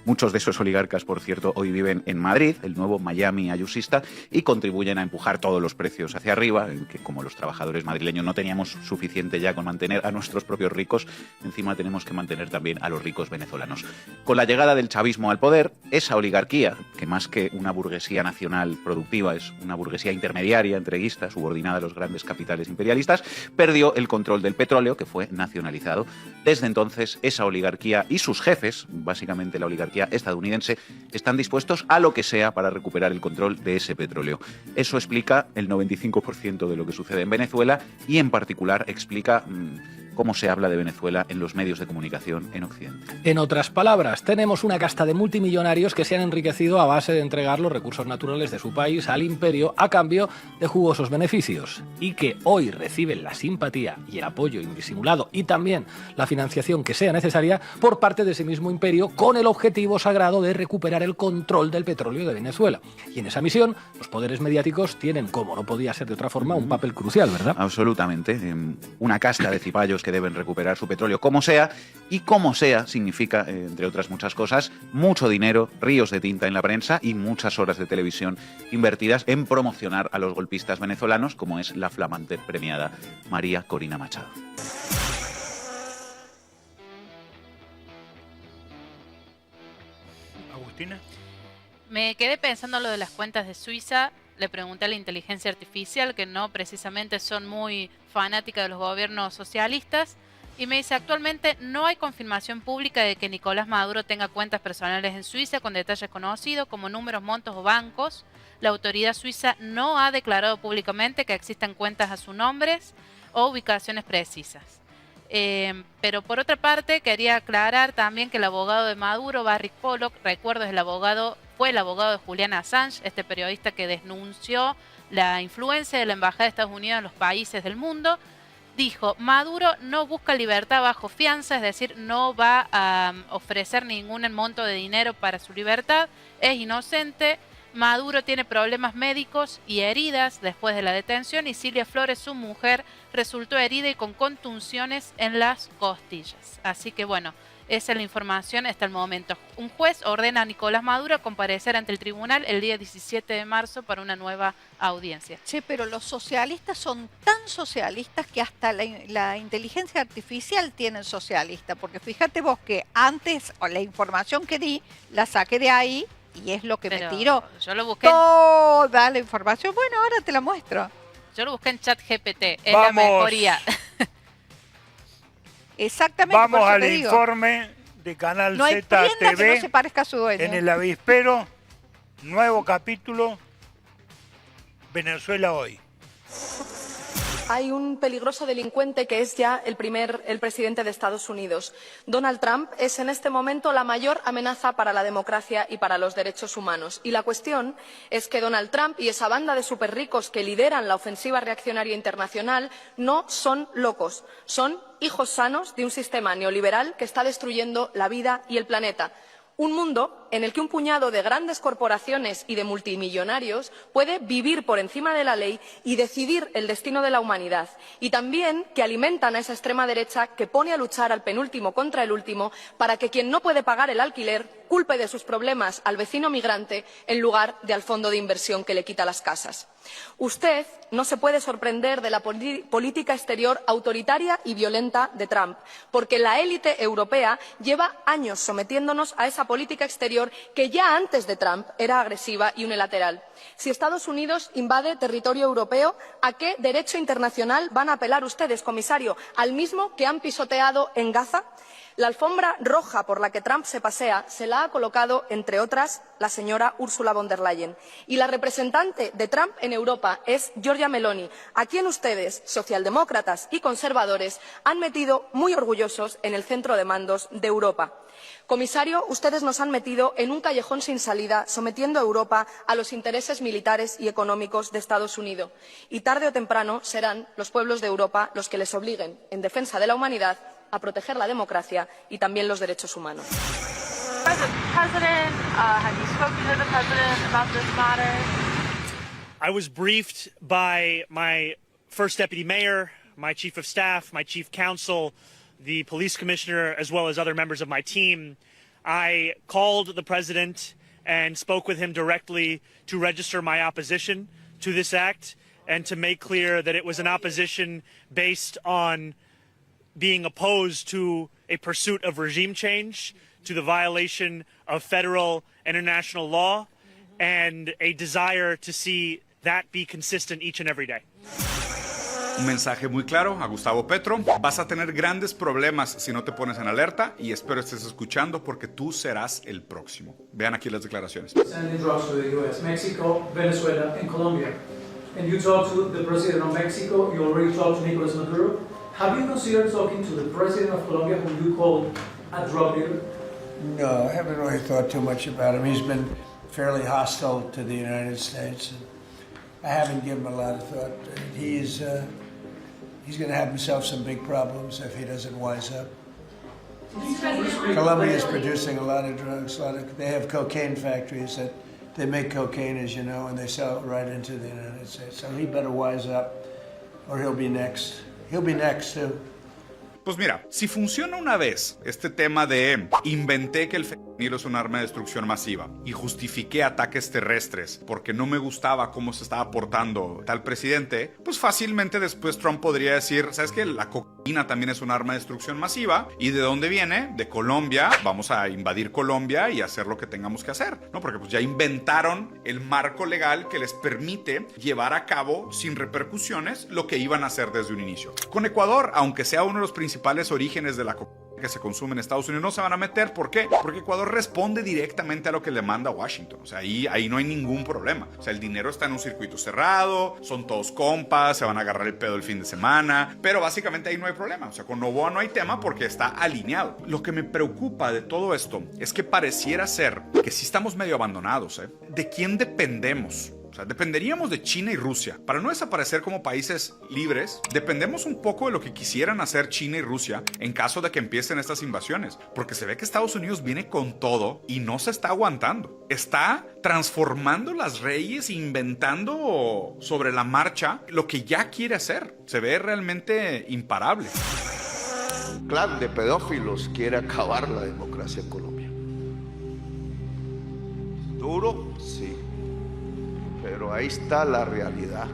Muchos de esos oligarcas, por cierto, hoy viven en Madrid, el nuevo Miami ayusista, y contribuyen a empujar todos los precios hacia arriba, que como los trabajadores madrileños no teníamos suficiente ya con mantener a nuestros propios ricos, encima tenemos que mantener también a los ricos venezolanos. Con la llegada del chavismo al poder, esa oligarquía, que más que una burguesía nacional productiva, es una burguesía intermediaria, entreguista, subordinada a los grandes capitales imperialistas, perdió el control del petróleo, que fue nacionalizado. Desde entonces, esa oligarquía y sus jefes, básicamente la oligarquía estadounidense, están dispuestos a lo que sea para recuperar el control de ese petróleo. Eso explica el 95% de lo que sucede en Venezuela y, en particular, explica cómo se habla de Venezuela en los medios de comunicación en Occidente. En otras palabras, tenemos una casta de multimillonarios que se han enriquecido a base de entregar los recursos naturales de su país al imperio a cambio de jugosos beneficios y que hoy reciben la simpatía y el apoyo indisimulado y también la financiación que sea necesaria por parte de ese mismo imperio con el objetivo sagrado de recuperar el control del petróleo de Venezuela. Y en esa misión, los poderes mediáticos tienen, como no podía ser de otra forma, un papel crucial, ¿verdad? Absolutamente. Una casta de cipayos que deben recuperar su petróleo como sea, y como sea significa, entre otras muchas cosas, mucho dinero, ríos de tinta en la prensa y muchas horas de televisión invertidas en promocionar a los golpistas venezolanos, como es la flamante premiada María Corina Machado. Agustina. Me quedé pensando lo de las cuentas de Suiza. Le pregunté a la inteligencia artificial, que no precisamente son muy fanáticas de los gobiernos socialistas, y me dice, actualmente no hay confirmación pública de que Nicolás Maduro tenga cuentas personales en Suiza con detalles conocidos como números, montos o bancos. La autoridad suiza no ha declarado públicamente que existan cuentas a su nombre o ubicaciones precisas. Pero por otra parte, quería aclarar también que el abogado de Maduro, Barry Pollock, recuerdo, fue el abogado de Julian Assange, este periodista que denunció la influencia de la Embajada de Estados Unidos en los países del mundo, dijo, Maduro no busca libertad bajo fianza, es decir, no va a ofrecer ningún monto de dinero para su libertad, es inocente. Maduro tiene problemas médicos y heridas después de la detención, y Silvia Flores, su mujer, resultó herida y con contusiones en las costillas. Así que bueno, esa es la información hasta el momento. Un juez ordena a Nicolás Maduro a comparecer ante el tribunal el día 17 de marzo para una nueva audiencia. Che, pero los socialistas son tan socialistas que hasta la inteligencia artificial tienen socialista, porque fíjate vos que antes la información que di la saqué de ahí y es lo que me tiró. Yo lo busqué. Toda la información. Bueno, ahora te la muestro. Yo lo busqué en ChatGPT. Es la mejoría. Exactamente. Vamos al informe de Canal no hay Z prenda TV. Que no se parezca a su dueño. En el avispero, nuevo capítulo, Venezuela hoy. Hay un peligroso delincuente que es ya el presidente de Estados Unidos. Donald Trump es en este momento la mayor amenaza para la democracia y para los derechos humanos. Y la cuestión es que Donald Trump y esa banda de superricos que lideran la ofensiva reaccionaria internacional no son locos, son hijos sanos de un sistema neoliberal que está destruyendo la vida y el planeta. Un mundo en el que un puñado de grandes corporaciones y de multimillonarios puede vivir por encima de la ley y decidir el destino de la humanidad. Y también que alimentan a esa extrema derecha que pone a luchar al penúltimo contra el último para que quien no puede pagar el alquiler culpe de sus problemas al vecino migrante en lugar de al fondo de inversión que le quita las casas. Usted no se puede sorprender de la política exterior autoritaria y violenta de Trump, porque la élite europea lleva años sometiéndonos a esa política exterior que ya antes de Trump era agresiva y unilateral. Si Estados Unidos invade territorio europeo, ¿a qué derecho internacional van a apelar ustedes, comisario? ¿Al mismo que han pisoteado en Gaza? La alfombra roja por la que Trump se pasea se la ha colocado, entre otras, la señora Ursula von der Leyen. Y la representante de Trump en Europa es Giorgia Meloni, a quien ustedes, socialdemócratas y conservadores, han metido muy orgullosos en el centro de mandos de Europa. Comisario, ustedes nos han metido en un callejón sin salida, sometiendo a Europa a los intereses militares y económicos de Estados Unidos. Y tarde o temprano serán los pueblos de Europa los que les obliguen, en defensa de la humanidad, a proteger la democracia y también los derechos humanos. I was briefed by my first deputy mayor, my chief of staff, my chief counsel, the police commissioner, as well as other members of my team. I called the president and spoke with him directly to register my opposition to this act and to make clear that it was an opposition based on being opposed to a pursuit of regime change, to the violation of federal and international law, and a desire to see that be consistent each and every day. Un mensaje muy claro a Gustavo Petro: vas a tener grandes problemas si no te pones en alerta, y espero estés escuchando porque tú serás el próximo. Vean aquí las declaraciones. Sending drugs to the U.S., Mexico, Venezuela, and Colombia. And you talked to the president of Mexico, you already talked to Nicolas Maduro. Have you considered talking to the president of Colombia, whom you called a drug dealer? No, I haven't really thought too much about him. He's been fairly hostile to the United States. And I haven't given him a lot of thought. He's going to have himself some big problems if he doesn't wise up. Colombia is producing a lot of drugs. They have cocaine factories that they make cocaine, as you know, and they sell it right into the United States. So he better wise up, or he'll be next. He'll be next too. Pues mira, si funciona una vez este tema de inventé que el fentanilo es un arma de destrucción masiva y justifiqué ataques terrestres porque no me gustaba cómo se estaba portando tal presidente, pues fácilmente después Trump podría decir, ¿sabes qué? La cocaína también es un arma de destrucción masiva. ¿Y de dónde viene? De Colombia. Vamos a invadir Colombia y hacer lo que tengamos que hacer, ¿no? Porque pues ya inventaron el marco legal que les permite llevar a cabo sin repercusiones lo que iban a hacer desde un inicio. Con Ecuador, aunque sea uno de los principales orígenes de la cocaína que se consume en Estados Unidos, no se van a meter. ¿Por qué? Porque Ecuador responde directamente a lo que le manda Washington. O sea, ahí no hay ningún problema. O sea, el dinero está en un circuito cerrado, son todos compas, se van a agarrar el pedo el fin de semana, pero básicamente ahí no hay problema. O sea, con Noboa no hay tema porque está alineado. Lo que me preocupa de todo esto es que pareciera ser que sí estamos medio abandonados, ¿eh? ¿De quién dependemos? O sea, dependeríamos de China y Rusia. Para no desaparecer como países libres, dependemos un poco de lo que quisieran hacer China y Rusia en caso de que empiecen estas invasiones. Porque se ve que Estados Unidos viene con todo y no se está aguantando. Está transformando las leyes, inventando sobre la marcha lo que ya quiere hacer. Se ve realmente imparable. Un clan de pedófilos quiere acabar la democracia en Colombia. ¿Duro? Sí. Pero ahí está la realidad.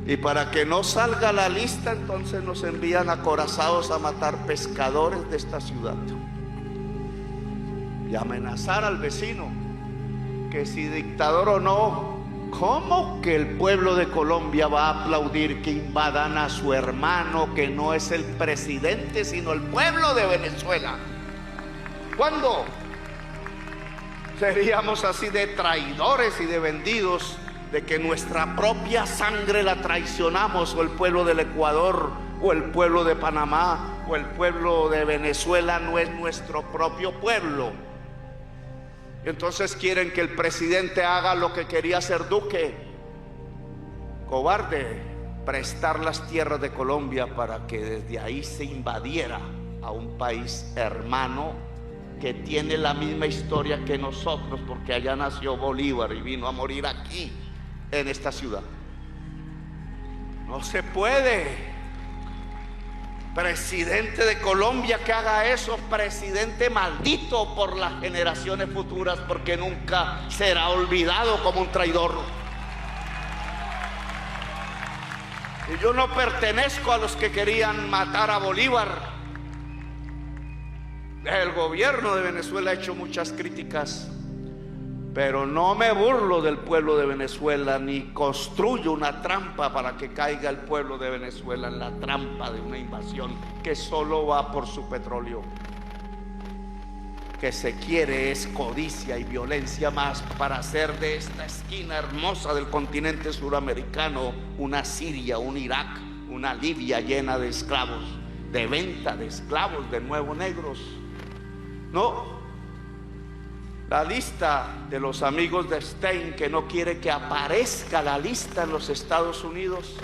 Y para que no salga la lista, entonces nos envían acorazados a matar pescadores de esta ciudad y amenazar al vecino que si dictador o no, ¿cómo que el pueblo de Colombia va a aplaudir que invadan a su hermano, que no es el presidente sino el pueblo de Venezuela? ¿Cuándo? Seríamos así de traidores y de vendidos, de que nuestra propia sangre la traicionamos, o el pueblo del Ecuador, o el pueblo de Panamá, o el pueblo de Venezuela no es nuestro propio pueblo. Y entonces quieren que el presidente haga lo que quería hacer Duque, cobarde, prestar las tierras de Colombia para que desde ahí se invadiera a un país hermano que tiene la misma historia que nosotros, porque allá nació Bolívar y vino a morir aquí, en esta ciudad. No se puede. Presidente de Colombia que haga eso, presidente maldito por las generaciones futuras, porque nunca será olvidado como un traidor. Y yo no pertenezco a los que querían matar a Bolívar. El gobierno de Venezuela ha hecho muchas críticas, pero no me burlo del pueblo de Venezuela ni construyo una trampa para que caiga el pueblo de Venezuela en la trampa de una invasión que solo va por su petróleo. Que se quiere es codicia y violencia más para hacer de esta esquina hermosa del continente suramericano una Siria, un Irak, una Libia llena de esclavos, de venta de esclavos, de nuevo negros. No, la lista de los amigos de Stein, que no quiere que aparezca la lista en los Estados Unidos,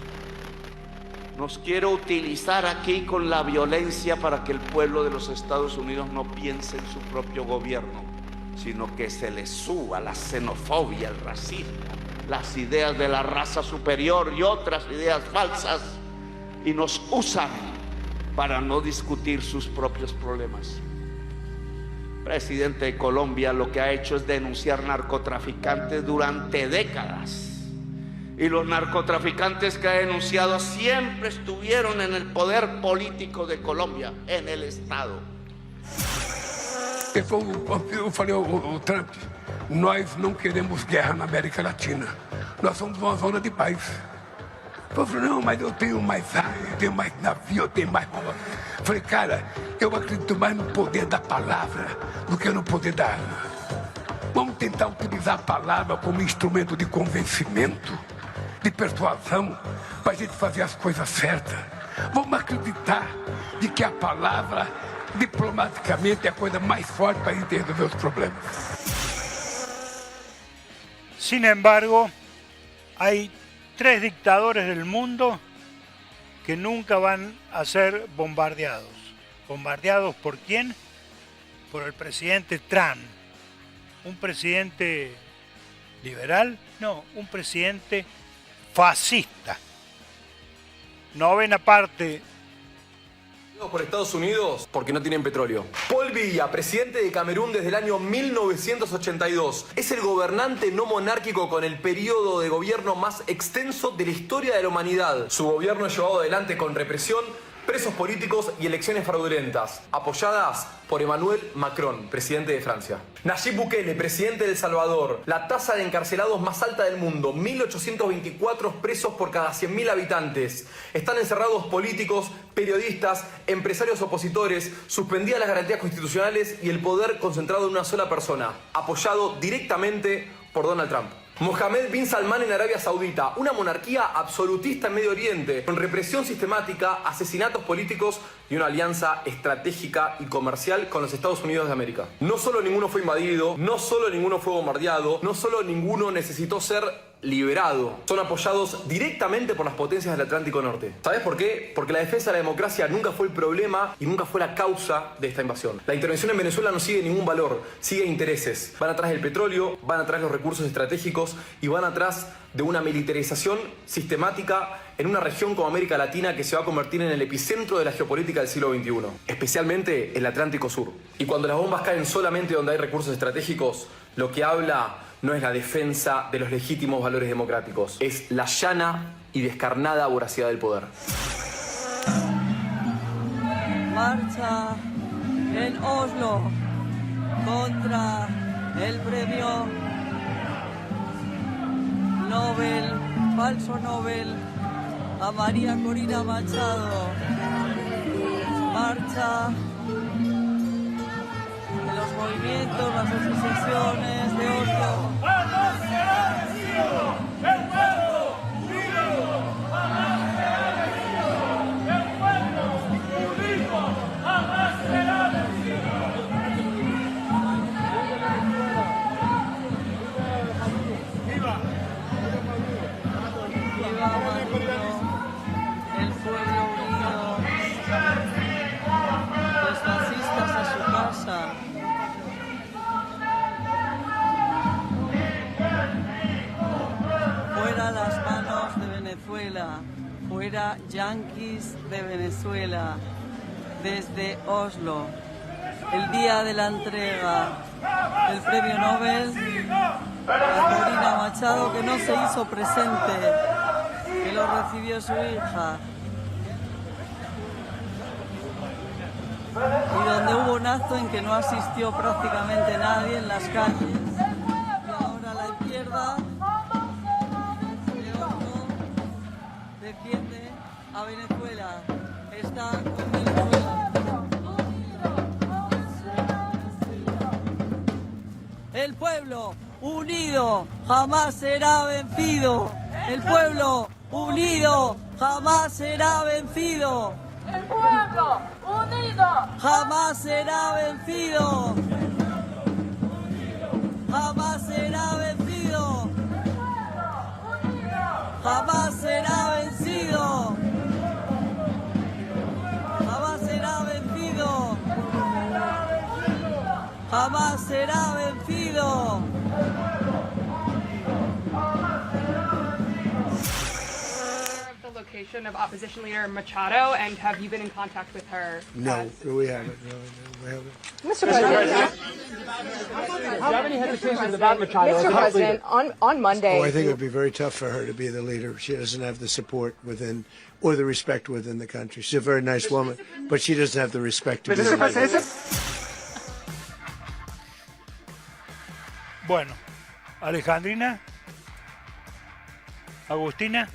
nos quiere utilizar aquí con la violencia para que el pueblo de los Estados Unidos no piense en su propio gobierno, sino que se le suba la xenofobia, el racismo, las ideas de la raza superior y otras ideas falsas, y nos usan para no discutir sus propios problemas. El presidente de Colombia lo que ha hecho es denunciar narcotraficantes durante décadas. Y los narcotraficantes que ha denunciado siempre estuvieron en el poder político de Colombia, en el Estado. Eu falei ao Trump, nós não queremos guerra na América Latina. Nós somos uma zona de paz. Eu falei, não, mas eu tenho mais ar, eu tenho mais navio, eu tenho mais bomba. Falei, cara, eu acredito mais no poder da palavra do que no poder da arma. Vamos tentar utilizar a palavra como instrumento de convencimento, de persuasão, para a gente fazer as coisas certas. Vamos acreditar de que a palavra, diplomaticamente, é a coisa mais forte para a gente resolver os problemas. Sin embargo, hay 3 dictadores del mundo que nunca van a ser bombardeados. ¿Bombardeados por quién? Por el presidente Trump. ¿Un presidente liberal? No, un presidente fascista. Novena parte. Por Estados Unidos porque no tienen petróleo. Paul Biya, presidente de Camerún desde el año 1982. Es el gobernante no monárquico con el periodo de gobierno más extenso de la historia de la humanidad. Su gobierno es llevado adelante con represión, presos políticos y elecciones fraudulentas, apoyadas por Emmanuel Macron, presidente de Francia. Nayib Bukele, presidente de El Salvador. La tasa de encarcelados más alta del mundo, 1.824 presos por cada 100.000 habitantes. Están encerrados políticos, periodistas, empresarios opositores, suspendidas las garantías constitucionales y el poder concentrado en una sola persona, apoyado directamente por Donald Trump. Mohammed bin Salman en Arabia Saudita, una monarquía absolutista en Medio Oriente, con represión sistemática, asesinatos políticos y una alianza estratégica y comercial con los Estados Unidos de América. No solo ninguno fue invadido, no solo ninguno fue bombardeado, no solo ninguno necesitó ser liberado. Son apoyados directamente por las potencias del Atlántico Norte. ¿Sabes por qué? Porque la defensa de la democracia nunca fue el problema y nunca fue la causa de esta invasión. La intervención en Venezuela no sigue ningún valor, sigue intereses. Van atrás del petróleo, van atrás de los recursos estratégicos y van atrás de una militarización sistemática en una región como América Latina que se va a convertir en el epicentro de la geopolítica del siglo XXI, especialmente el Atlántico Sur. Y cuando las bombas caen solamente donde hay recursos estratégicos, lo que habla no es la defensa de los legítimos valores democráticos, es la llana y descarnada voracidad del poder. Marcha en Oslo contra el premio Nobel, falso Nobel, a María Corina Machado. Marcha de los movimientos, las asociaciones de Oslo. ¡Jamás será vencido! ¡El pueblo unido! ¡Jamás será vencido! ¡El pueblo unido! ¡Jamás será vencido! ¡Viva! ¡Viva Maduro! ¡El pueblo unido! Los fascistas a su casa. Fuera las manos de Venezuela, fuera yanquis de Venezuela, desde Oslo, el día de la entrega del premio Nobel a Corina Machado, que no se hizo presente que lo recibió su hija. Y donde hubo un acto en que no asistió prácticamente nadie en las calles. Y ahora la izquierda defiende a Venezuela. Está con Venezuela. El pueblo unido jamás será vencido. El pueblo unido jamás será vencido. El pueblo unido Jamás será vencido. Jamás será vencido. Jamás será vencido. Jamás será vencido. Jamás será vencido. The location of opposition leader Machado, and have you been in contact with her? No, we haven't. No, we haven't. Mr. President, do you have any hesitations about Machado? Mr. President, on Monday. Oh, I think it would be very tough for her to be the leader. She doesn't have the support within or the respect within the country. She's a very nice woman, but she doesn't have the respect to be the leader. Bueno, Alejandrina, Agustina.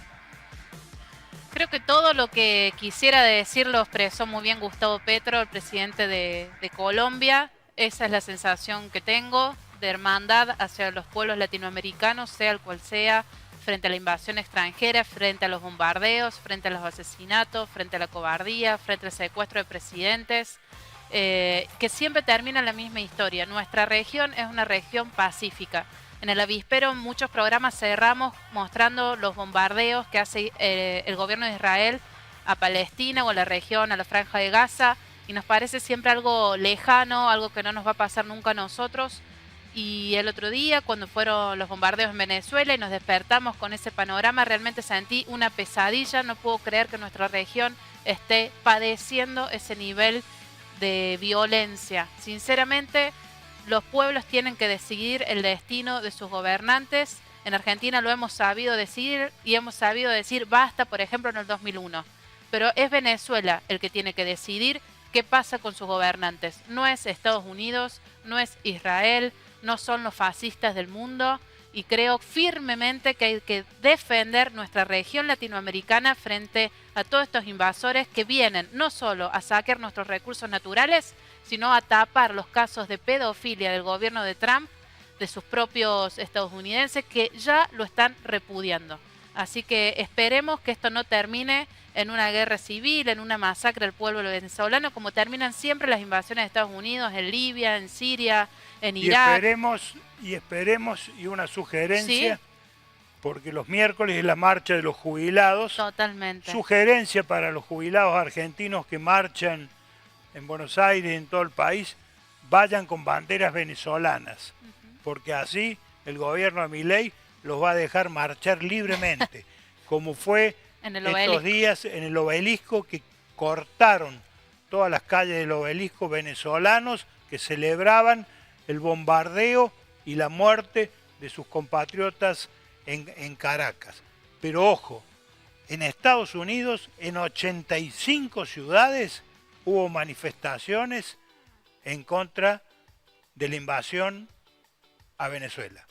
Creo que todo lo que quisiera decir lo expresó muy bien Gustavo Petro, el presidente de Colombia. Esa es la sensación que tengo de hermandad hacia los pueblos latinoamericanos, sea el cual sea, frente a la invasión extranjera, frente a los bombardeos, frente a los asesinatos, frente a la cobardía, frente al secuestro de presidentes, que siempre termina en la misma historia. Nuestra región es una región pacífica. En el avispero muchos programas cerramos mostrando los bombardeos que hace el gobierno de Israel a Palestina o a la región, a la Franja de Gaza, y nos parece siempre algo lejano, algo que no nos va a pasar nunca a nosotros. Y el otro día, cuando fueron los bombardeos en Venezuela y nos despertamos con ese panorama, realmente sentí una pesadilla. No puedo creer que nuestra región esté padeciendo ese nivel de violencia. Sinceramente, los pueblos tienen que decidir el destino de sus gobernantes. En Argentina lo hemos sabido decidir y hemos sabido decir basta, por ejemplo, en el 2001. Pero es Venezuela el que tiene que decidir qué pasa con sus gobernantes. No es Estados Unidos, no es Israel, no son los fascistas del mundo. Y creo firmemente que hay que defender nuestra región latinoamericana frente a todos estos invasores que vienen no solo a saquear nuestros recursos naturales, sino a tapar los casos de pedofilia del gobierno de Trump, de sus propios estadounidenses, que ya lo están repudiando. Así que esperemos que esto no termine en una guerra civil, en una masacre del pueblo venezolano, como terminan siempre las invasiones de Estados Unidos en Libia, en Siria, en Irak. Y esperemos, y una sugerencia, ¿sí? Porque los miércoles es la marcha de los jubilados. Totalmente. Sugerencia para los jubilados argentinos que marchan en Buenos Aires y en todo el país, vayan con banderas venezolanas, porque así el gobierno de Milei los va a dejar marchar libremente, como fue en el estos días en el obelisco, que cortaron todas las calles del obelisco venezolanos que celebraban el bombardeo y la muerte de sus compatriotas en Caracas. Pero ojo, en Estados Unidos, en 85 ciudades, hubo manifestaciones en contra de la invasión a Venezuela.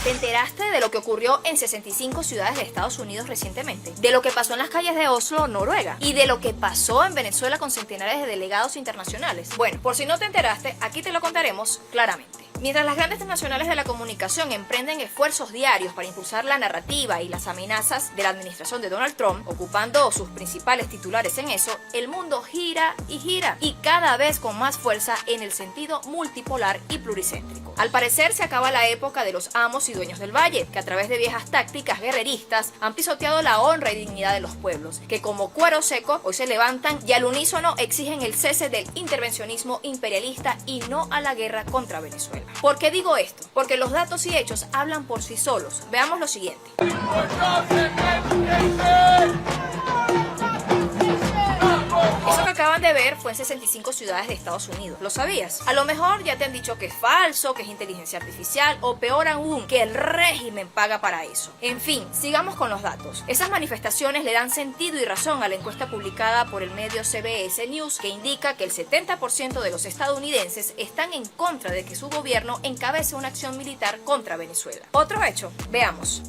¿Te enteraste de lo que ocurrió en 65 ciudades de Estados Unidos recientemente? De lo que pasó en las calles de Oslo, Noruega. Y de lo que pasó en Venezuela con centenares de delegados internacionales. Bueno, por si no te enteraste, aquí te lo contaremos claramente. Mientras las grandes transnacionales de la comunicación emprenden esfuerzos diarios para impulsar la narrativa y las amenazas de la administración de Donald Trump, ocupando sus principales titulares en eso, el mundo gira, y cada vez con más fuerza en el sentido multipolar y pluricéntrico. Al parecer se acaba la época de los amos y dueños del valle, que a través de viejas tácticas guerreristas han pisoteado la honra y dignidad de los pueblos, que como cuero seco hoy se levantan y al unísono exigen el cese del intervencionismo imperialista y no a la guerra contra Venezuela. ¿Por qué digo esto? Porque los datos y hechos hablan por sí solos. Veamos lo siguiente. Eso que acaban de ver fue fue en 65 ciudades de Estados Unidos. ¿Lo sabías? A lo mejor ya te han dicho que es falso, que es inteligencia artificial o peor aún, que el régimen paga para eso. En fin, sigamos con los datos. Esas manifestaciones le dan sentido y razón a la encuesta publicada por el medio CBS News, que indica que el 70% de los estadounidenses están en contra de que su gobierno encabece una acción militar contra Venezuela. Otro hecho, veamos.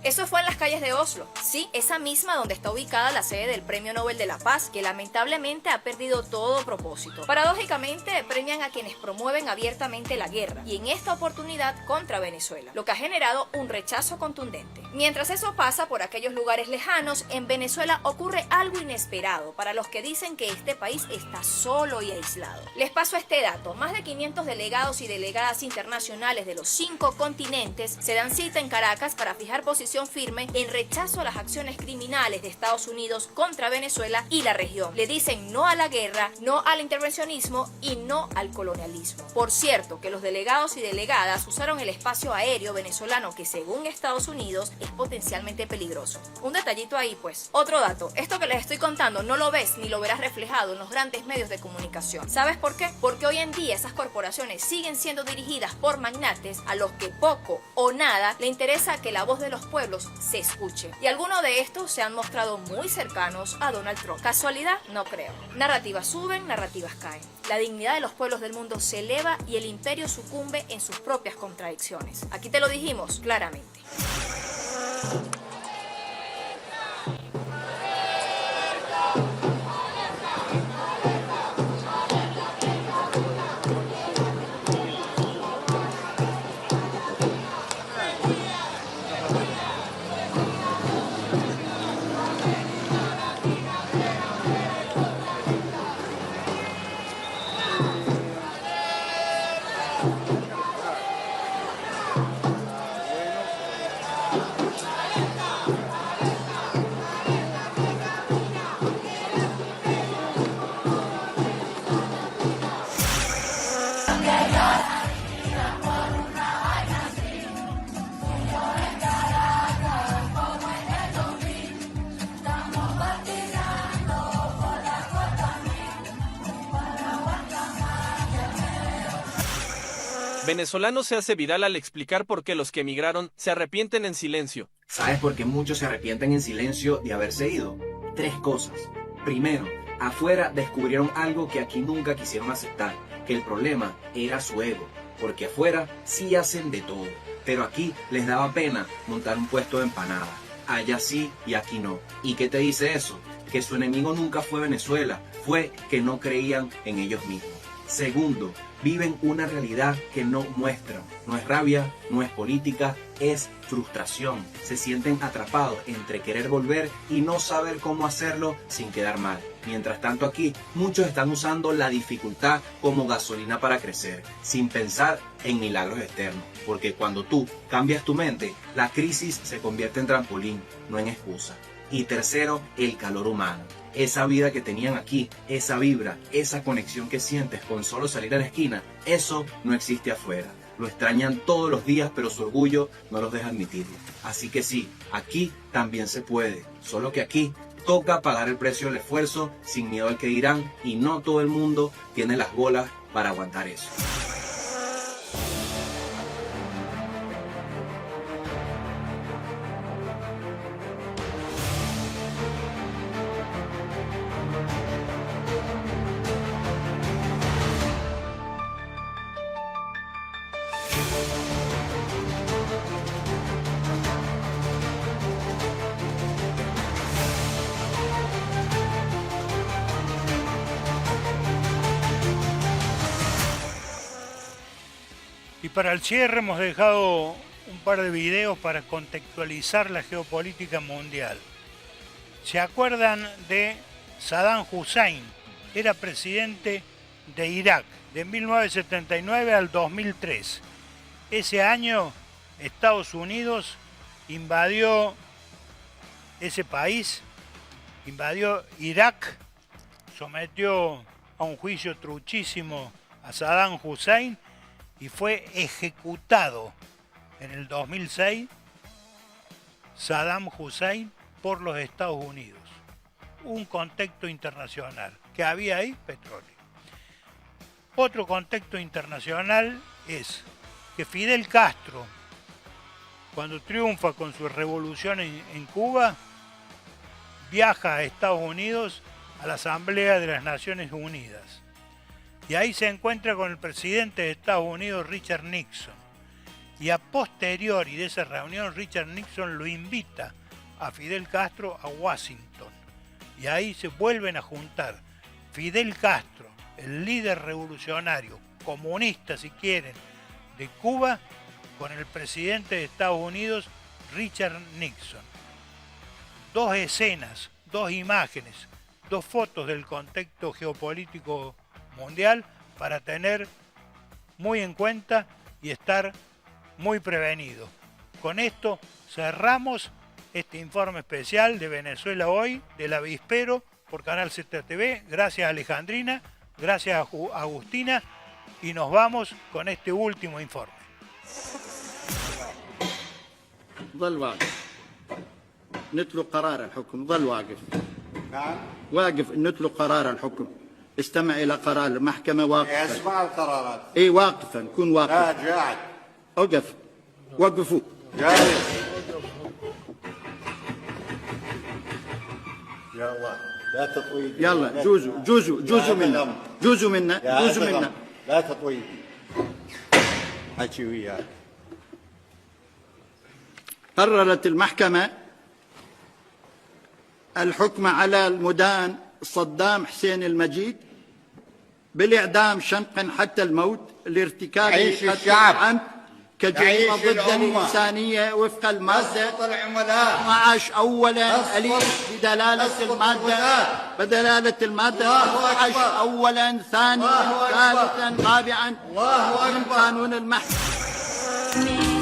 Eso fue en las calles de Oslo, sí, esa misma donde está ubicada la sede del Premio Nobel de la Paz, que lamentablemente ha perdido todo propósito. Paradójicamente, premian a quienes promueven abiertamente la guerra, y en esta oportunidad contra Venezuela, lo que ha generado un rechazo contundente. Mientras eso pasa por aquellos lugares lejanos, en Venezuela ocurre algo inesperado para los que dicen que este país está solo y aislado. Les paso este dato: más de 500 delegados y delegadas internacionales de los 5 continentes se dan cita en Caracas para fijar posición firme en rechazo a las acciones criminales de Estados Unidos contra Venezuela y la región. Le dicen no a la guerra, no al intervencionismo y no al colonialismo. Por cierto, que los delegados y delegadas usaron el espacio aéreo venezolano, que según Estados Unidos es potencialmente peligroso. Un detallito ahí pues. Otro dato: esto que les estoy contando no lo ves ni lo verás reflejado en los grandes medios de comunicación. ¿Sabes por qué? Porque hoy en día esas corporaciones siguen siendo dirigidas por magnates a los que poco o nada le interesa que la voz de los pueblos se escuche. Y algunos de estos se han mostrado muy cercanos a Donald Trump. ¿Casualidad? No creo. Narrativas suben, narrativas caen. La dignidad de los pueblos del mundo se eleva y el imperio sucumbe en sus propias contradicciones. Aquí te lo dijimos claramente. Venezolano se hace viral al explicar por qué los que emigraron se arrepienten en silencio. ¿Sabes por qué muchos se arrepienten en silencio de haberse ido? 3 cosas. Primero, afuera descubrieron algo que aquí nunca quisieron aceptar, que el problema era su ego, porque afuera sí hacen de todo, pero aquí les daba pena montar un puesto de empanada. Allá sí y aquí no. ¿Y qué te dice eso? Que su enemigo nunca fue Venezuela, fue que no creían en ellos mismos. Segundo, viven una realidad que no muestran. No es rabia, no es política, es frustración. Se sienten atrapados entre querer volver y no saber cómo hacerlo sin quedar mal. Mientras tanto aquí, muchos están usando la dificultad como gasolina para crecer, sin pensar en milagros externos. Porque cuando tú cambias tu mente, la crisis se convierte en trampolín, no en excusa. Y tercero, el calor humano. Esa vida que tenían aquí, esa vibra, esa conexión que sientes con solo salir a la esquina, eso no existe afuera. Lo extrañan todos los días, pero su orgullo no los deja admitirlo. Así que sí, aquí también se puede, solo que aquí toca pagar el precio del esfuerzo sin miedo al que dirán, y no todo el mundo tiene las bolas para aguantar eso. Y para el cierre hemos dejado un par de videos para contextualizar la geopolítica mundial. ¿Se acuerdan de Saddam Hussein? Era presidente de Irak de 1979 al 2003. Ese año Estados Unidos invadió ese país, invadió Irak, sometió a un juicio truchísimo a Saddam Hussein y fue ejecutado en el 2006 Saddam Hussein por los Estados Unidos. Un contexto internacional. ¿Qué había ahí? Petróleo. Otro contexto internacional es que Fidel Castro, cuando triunfa con su revolución en Cuba, viaja a Estados Unidos a la Asamblea de las Naciones Unidas. Y ahí se encuentra con el presidente de Estados Unidos, Richard Nixon. Y a posteriori de esa reunión, Richard Nixon lo invita a Fidel Castro a Washington. Y ahí se vuelven a juntar Fidel Castro, el líder revolucionario, comunista si quieren, de Cuba, con el presidente de Estados Unidos, Richard Nixon. Dos escenas, dos imágenes, dos fotos del contexto geopolítico mundial para tener muy en cuenta y estar muy prevenido. Con esto cerramos este informe especial de Venezuela Hoy, del Avispero, por Canal ZTV. Gracias Alejandrina, gracias Agustina, y nos vamos con este último informe. ظل واقف نتلو قرار الحكم ظل واقف واقف نتلو قرار الحكم استمع إلى قرار المحكمة واقفا اسمع القرارات اي واقفا كن واقفا قاعد اوقف وقفوا جالس يا الله لا تطويل يلا جوزوا منا جوزوا منا لا تطويل حكي وياك قررت المحكمة الحكم على المدان صدام حسين المجيد بالإعدام شنقا حتى الموت لارتكاب قتل عمد كجريمة ضد الإنسانية وفق المادة 12 أولا أليف بدلالة المادة 12 أولا ثانيا ثالثا رابعا من قانون المحكمة